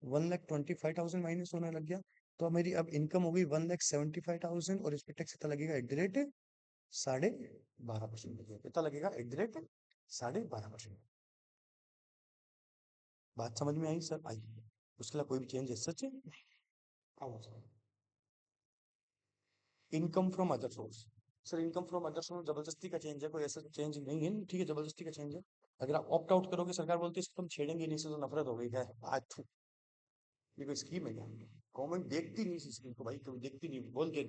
1,25,000 माइनस होने लग गया। तो अब मेरी अब इनकम हो गई 1,75,000, और इस पे टैक्स कितना लगेगा? @ 12.5% लगेगा। कितना लगेगा? @ 12.5%। बात समझ में आई सर? आई। उसके अलावा कोई भी चेंज है सच? Income from other source. Sir income from other source जबरदस्ती का चेंज है, कोई ऐसा चेंज नहीं है, ठीक है, जबरदस्ती का चेंज है। अगर आप ऑप्ट आउट करोगे, सरकार बोलती है इसको हम छेड़ेंगे नहीं, से तो नफरत हो गई है आज। ये कोई स्कीम है क्या? गवर्नमेंट देखती नहीं इस स्कीम को भाई, कभी देखती नहीं, बोल के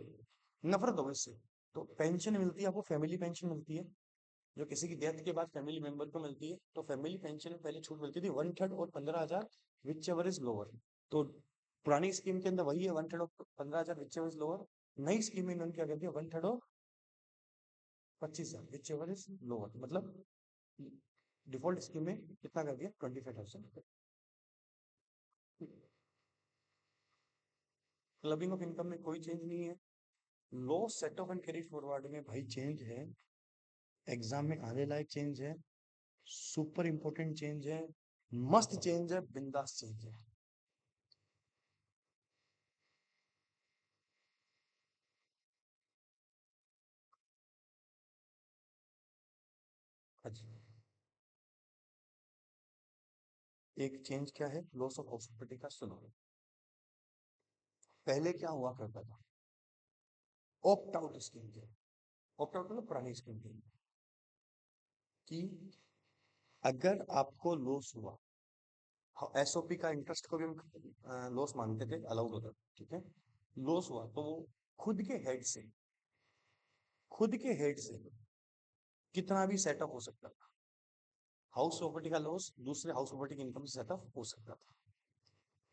नफरत हो गई इससे। तो पेंशन मिलती है आपको, फैमिली पेंशन मिलती है, जो किसी की डेथ के बाद फैमिली मेंबर को मिलती है। तो फैमिली पेंशन में पहले छूट मिलती थी 1/3 और 15,000, विच एवर इज लोअर। तो पुरानी स्कीम के अंदर वही है, 1/3 और 15,000 विच एवर इज लोअर। नई स्कीम में इन्होंने क्या कर दिया? 1/3 और 25,000 विच एवर इज लोअर, मतलब डिफॉल्ट स्कीम में कितना कर दिया? 25,000। क्लबिंग ऑफ इनकम में कोई चेंज नहीं है। लो set of and carry forward में भाई चेंज है, एग्जाम में आने लायक चेंज है, सुपर इंपोर्टेंट चेंज है, मस्त चेंज है, बिंदास चेंज है। अच्छा, एक चेंज क्या है लॉस ऑफ प्रॉपर्टी का? सुनो, पहले क्या हुआ करता था, ऑप्ट आउट स्कीम थे। ऑप्ट आउट मतलब पुरानी स्कीम थी कि अगर आपको लॉस हुआ, एसओपी का इंटरेस्ट को भी हम लॉस मानते थे, अलाउड होता था, ठीक है। लॉस हुआ तो वो खुद के हेड से, खुद के हेड से कितना भी सेटअप हो सकता था। हाउस प्रॉपर्टी का लॉस दूसरे हाउस प्रॉपर्टी की इनकम से सेटअप हो सकता था।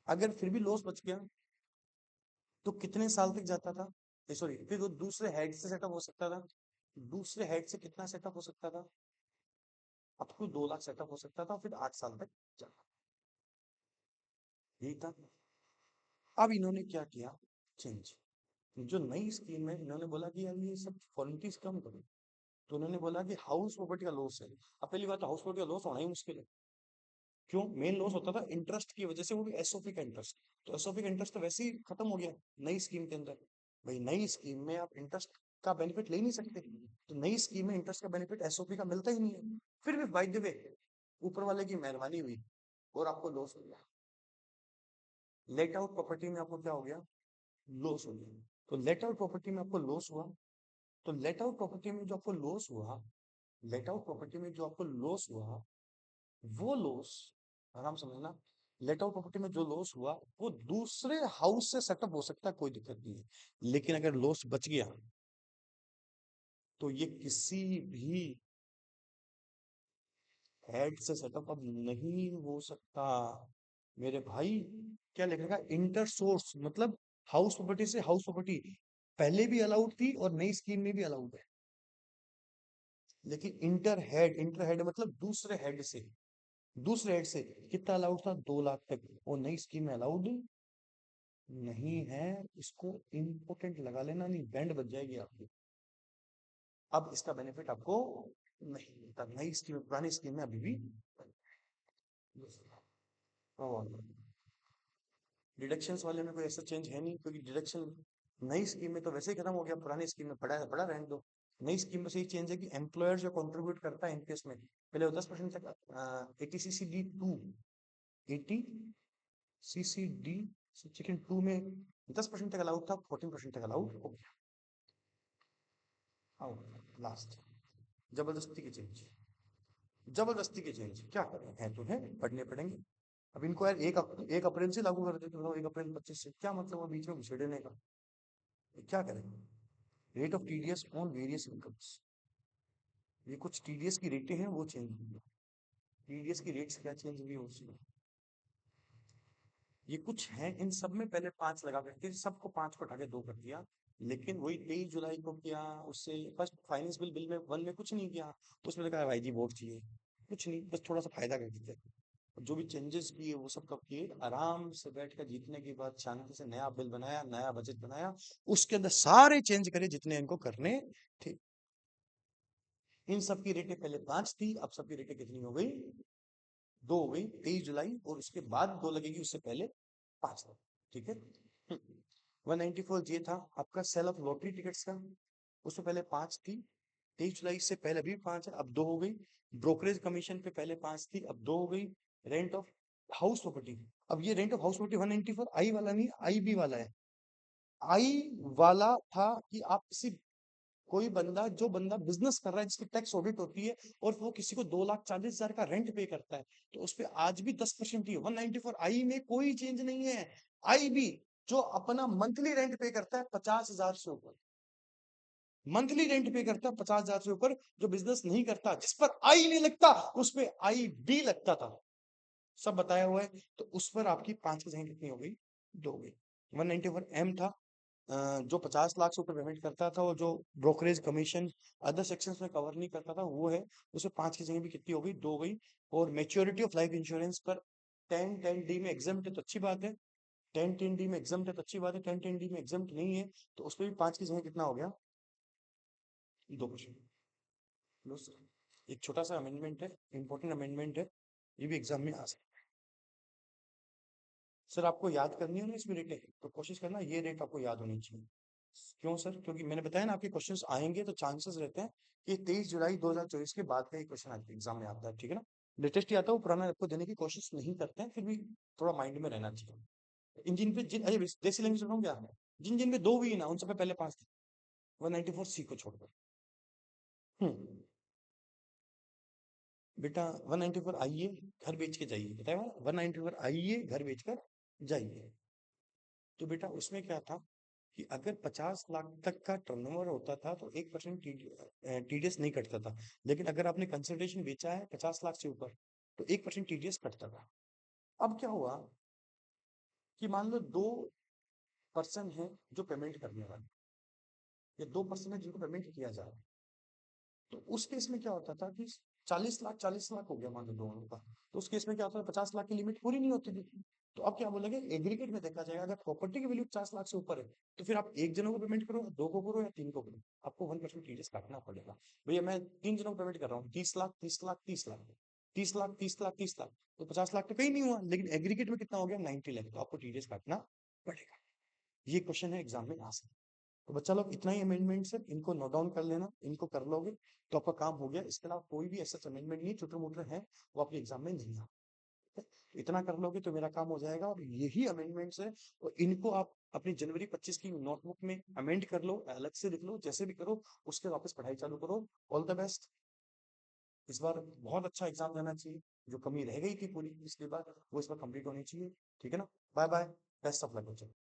अगर फिर भी लॉस बच गया तो कितने साल तक जाता था, सॉरी, फिर वो दूसरे हेड से सेटअप हो सकता था। दूसरे हेड से कितना सेटअप हो सकता था, अब तो 2 लाख सेटअप हो सकता था, फिर 8 साल तक जाता। यही था। अब इन्होंने क्या किया, चेंज। जो नई स्कीम है, इन्होंने बोला कि यार ये सब फॉर्मेलिटीज कम करो। तो उन्होंने बोला कि हाउस प्रॉपर्टी का लॉस है। अब पहली बात, हाउस प्रॉपर्टी का लॉस होना ही मुश्किल है। क्यों? मेन लॉस होता था इंटरेस्ट की वजह से, वो भी एसओपी का इंटरेस्ट। तो एसओपी का इंटरेस्ट तो वैसे ही खत्म हो गया नई स्कीम के अंदर। भाई नई स्कीम में आप इंटरेस्ट का बेनिफिट ले नहीं सकते, तो नई स्कीम में इंटरेस्ट का बेनिफिट एसओपी का मिलता ही नहीं है। फिर भी बाय द वे ऊपर वाले की मेहरबानी हुई और आपको लॉस हो गया। लेट आउट प्रॉपर्टी में आपको क्या हो गया, लॉस हो गया। तो लेट आउट प्रॉपर्टी में आपको लॉस हुआ। तो लेट आउट प्रॉपर्टी में जो आपको लॉस हुआ, लेट आउट प्रॉपर्टी में जो आपको लॉस हुआ, वो लॉस, आराम समझना, लेट आउट प्रॉपर्टी में जो लॉस हुआ वो दूसरे हाउस से सेटअप हो सकता है, कोई दिक्कत नहीं है। लेकिन अगर लॉस बच गया तो ये किसी भी हेड से सेटअप अब नहीं हो सकता। मेरे भाई, क्या लिखेगा, इंटर सोर्स मतलब हाउस प्रॉपर्टी से हाउस प्रॉपर्टी पहले भी अलाउड थी और नई स्कीम में भी अलाउड है। लेकिन इंटर हेड मतलब दूसरे हेड से, दूसरे हेड से कितना अलाउड था, 2 लाख तक, और नई स्कीम में अलाउड नहीं है। इसको इम्पोर्टेंट लगा लेना, नहीं बैंड बच जाएगी आपकी। अब इसका बेनिफिट आपको नहीं मिलता, नई स्कीम, पुरानी स्कीम में अभी भी। डिडक्शंस वाले में कोई ऐसा चेंज है नहीं, क्योंकि डिडक्शन नई स्कीम में तो वैसे ही खत्म हो गया, पुरानी स्कीम में पड़ा है, पड़ा रहने दो। नई स्कीम में से ही चेंज है कि एम्प्लॉयर जो कंट्रीब्यूट करता है एनपीएस में, पहले वो 10% तक, एटीसीसी डी 2, 80 CCD सेक्शन 2 में 10% तक अलाउड था, 14% तक अलाउड हो गया। आओ लास्ट, जबरदस्ती के चेंज। जबरदस्ती के चेंज क्या करें, हैं तो हैं, पढ़ने पड़ेंगे। अब इनको यार 1 अप्रैल से लागू कर देते, तो 1 अप्रैल 25 से क्या मतलब, वो बीच में घुसेड़ने का, क्या करें। Rate of TDS on various incomes, ये कुछ टीडीएस की रेटें हैं वो चेंज हुई है। टीडीएस की रेट्स क्या चेंज हुई है उसमें, ये कुछ है, इन सब में पहले 5 लगा करके सबको 5 को उठा के 2 कर दिया। लेकिन वही 23 जुलाई को किया, उससे फर्स्ट फाइनेंस बिल बिल में 1 में कुछ नहीं किया, तो उसमें कहा भाई जी वोट चाहिए, कुछ नहीं, बस थोड़ा सा फायदा कर देते। जो भी चेंजेस किए वो सब कब किए, आराम से बैठ कर जीतने के बाद शांति से नया बिल बनाया, नया बजट बनाया, उसके अंदर सारे चेंज करे जितने इनको करने थे। इन सब की रेटें पहले 5 थी, अब सबकी रेटें कितनी हो गई, 2 हो गई, 23 जुलाई, और उसके बाद 2 लगेगी, उससे पहले 5 था। ठीक है। 194 ये था आपका सेल ऑफ लॉटरी टिकट्स का, उससे पहले 5 थी, 23 जुलाई से पहले भी 5 है, अब 2 हो गई। ब्रोकरेज कमीशन पे पहले 5 थी, अब 2 हो गई। रेंट ऑफ हाउस प्रॉपर्टी, अब ये रेंट ऑफ हाउस प्रॉपर्टी 194 आई वाला नहीं, आई बी वाला है। आई वाला था कि आप किसी, कोई बंदा, जो बंदा बिजनेस कर रहा है, जिसकी टैक्स ऑडिट होती है, और वो किसी को 2,40,000 का रेंट पे करता है, तो उस पर आज भी 10% ही है। 194 आई में कोई चेंज नहीं है। आई भी जो अपना मंथली रेंट पे करता है 50,000 से ऊपर, मंथली रेंट पे करता है 50,000 से ऊपर, जो बिजनेस नहीं करता, जिस पर आई नहीं लगता, उस पर आई बी लगता था, सब बताया हुआ है। तो उस पर आपकी 5 की जगह कितनी हो गई, 2 हो गई। 194 M था, जो 50 लाख से ऊपर पेमेंट करता था, और जो ब्रोकरेज कमीशन अदर सेक्शंस में कवर नहीं करता था, वो है, उसे 5 की जगह भी कितनी हो गई, 2 हो गई। और मेच्योरिटी ऑफ लाइफ इंश्योरेंस पर 1010D में एग्जाम्प्ट है तो अच्छी बात है, 1010D में एग्जाम्प्ट है तो अच्छी बात है, 1010D में एग्जाम्प्ट नहीं है तो उस पर भी 5 की जगह कितना हो गया, 2%। एक छोटा सा अमेंडमेंट है, इंपॉर्टेंट अमेंडमेंट है, ये भी एग्जाम में आ सकता है। सर आपको याद करनी है ना इसमें रेटें, तो कोशिश करना ये रेट आपको याद होनी चाहिए। क्यों सर? क्योंकि मैंने बताया ना आपके क्वेश्चंस आएंगे तो चांसेस रहते हैं कि 23 जुलाई 2024 के बाद का ही क्वेश्चन आपके एग्जाम में आता है, ठीक है ना। लेटेस्ट ही आता है, वो पुराना आपको देने की कोशिश नहीं करते हैं, फिर भी थोड़ा माइंड में रहना चाहिए। इन जिन पे जिन, अरे देसी लैंग्वेज में क्या, जिन जिन पे 2 हुई ना उन सब पे पहले 5 थे। 194 सी को छोड़कर। हम्म बेटा 194 आइए, घर बेच के जाइए, बताया 194 आइए, घर बेचकर जाइए। तो बेटा उसमें क्या था कि अगर 50 लाख तक का टर्नओवर होता था तो 1% टीडीएस नहीं कटता था। लेकिन अगर आपने कंसल्टेशन बेचा है 50 लाख से ऊपर तो 1% टीडीएस कटता था। अब क्या हुआ कि मान लो 2 पर्सन है जो पेमेंट करने वाले, या 2 पर्सन है जिनको पेमेंट किया जा रहा है। तो उस केस में क्या होता था कि 40 लाख 40 लाख हो गया मान लो दोनों का। तो उस केस में क्या होता था, 50 लाख की लिमिट पूरी नहीं होती थी। तो अब क्या बोलेंगे, एग्रीगेट में देखा जाएगा, अगर प्रॉपर्टी की वैल्यू 50 लाख से ऊपर है तो फिर आप एक जनों को पेमेंट करो, दो को करो, या तीन को करो, आपको 1% टीडीएस काटना पड़ेगा। भैया मैं 3 जनों को पेमेंट कर रहा हूँ, 30 लाख 30 लाख 30 लाख, 30 लाख 30 लाख 30 लाख, तो 50 लाख तो कहीं नहीं हुआ, लेकिन एग्रीगेट में कितना हो गया, 90 लाख, तो आपको टीडीएस काटना पड़ेगा। ये क्वेश्चन है एग्जाम में आ सकता है। तो बच्चा लोग इतना ही अमेंडमेंट्स है, इनको नोट डाउन कर लेना, इनको कर लोगे तो आपका काम हो गया। इसके अलावा कोई भी ऐसा अमेंडमेंट नहीं, छोटे मोटे हैं वो आपके एग्जाम में नहीं आते। इतना कर लोगे तो मेरा काम हो जाएगा, और यही अमेंडमेंट्स है, और इनको आप अपनी जनवरी 25 की नोटबुक में अमेंड कर लो, अलग से लिख लो, जैसे भी करो, उसके वापस पढ़ाई चालू करो। All the best. इस बार बहुत अच्छा एग्जाम जाना चाहिए, जो कमी रह गई थी पूरी पिछली बार वो इस बार कंप्लीट होनी चाहिए। ठीक है ना, bye bye, best of luck बच्चों।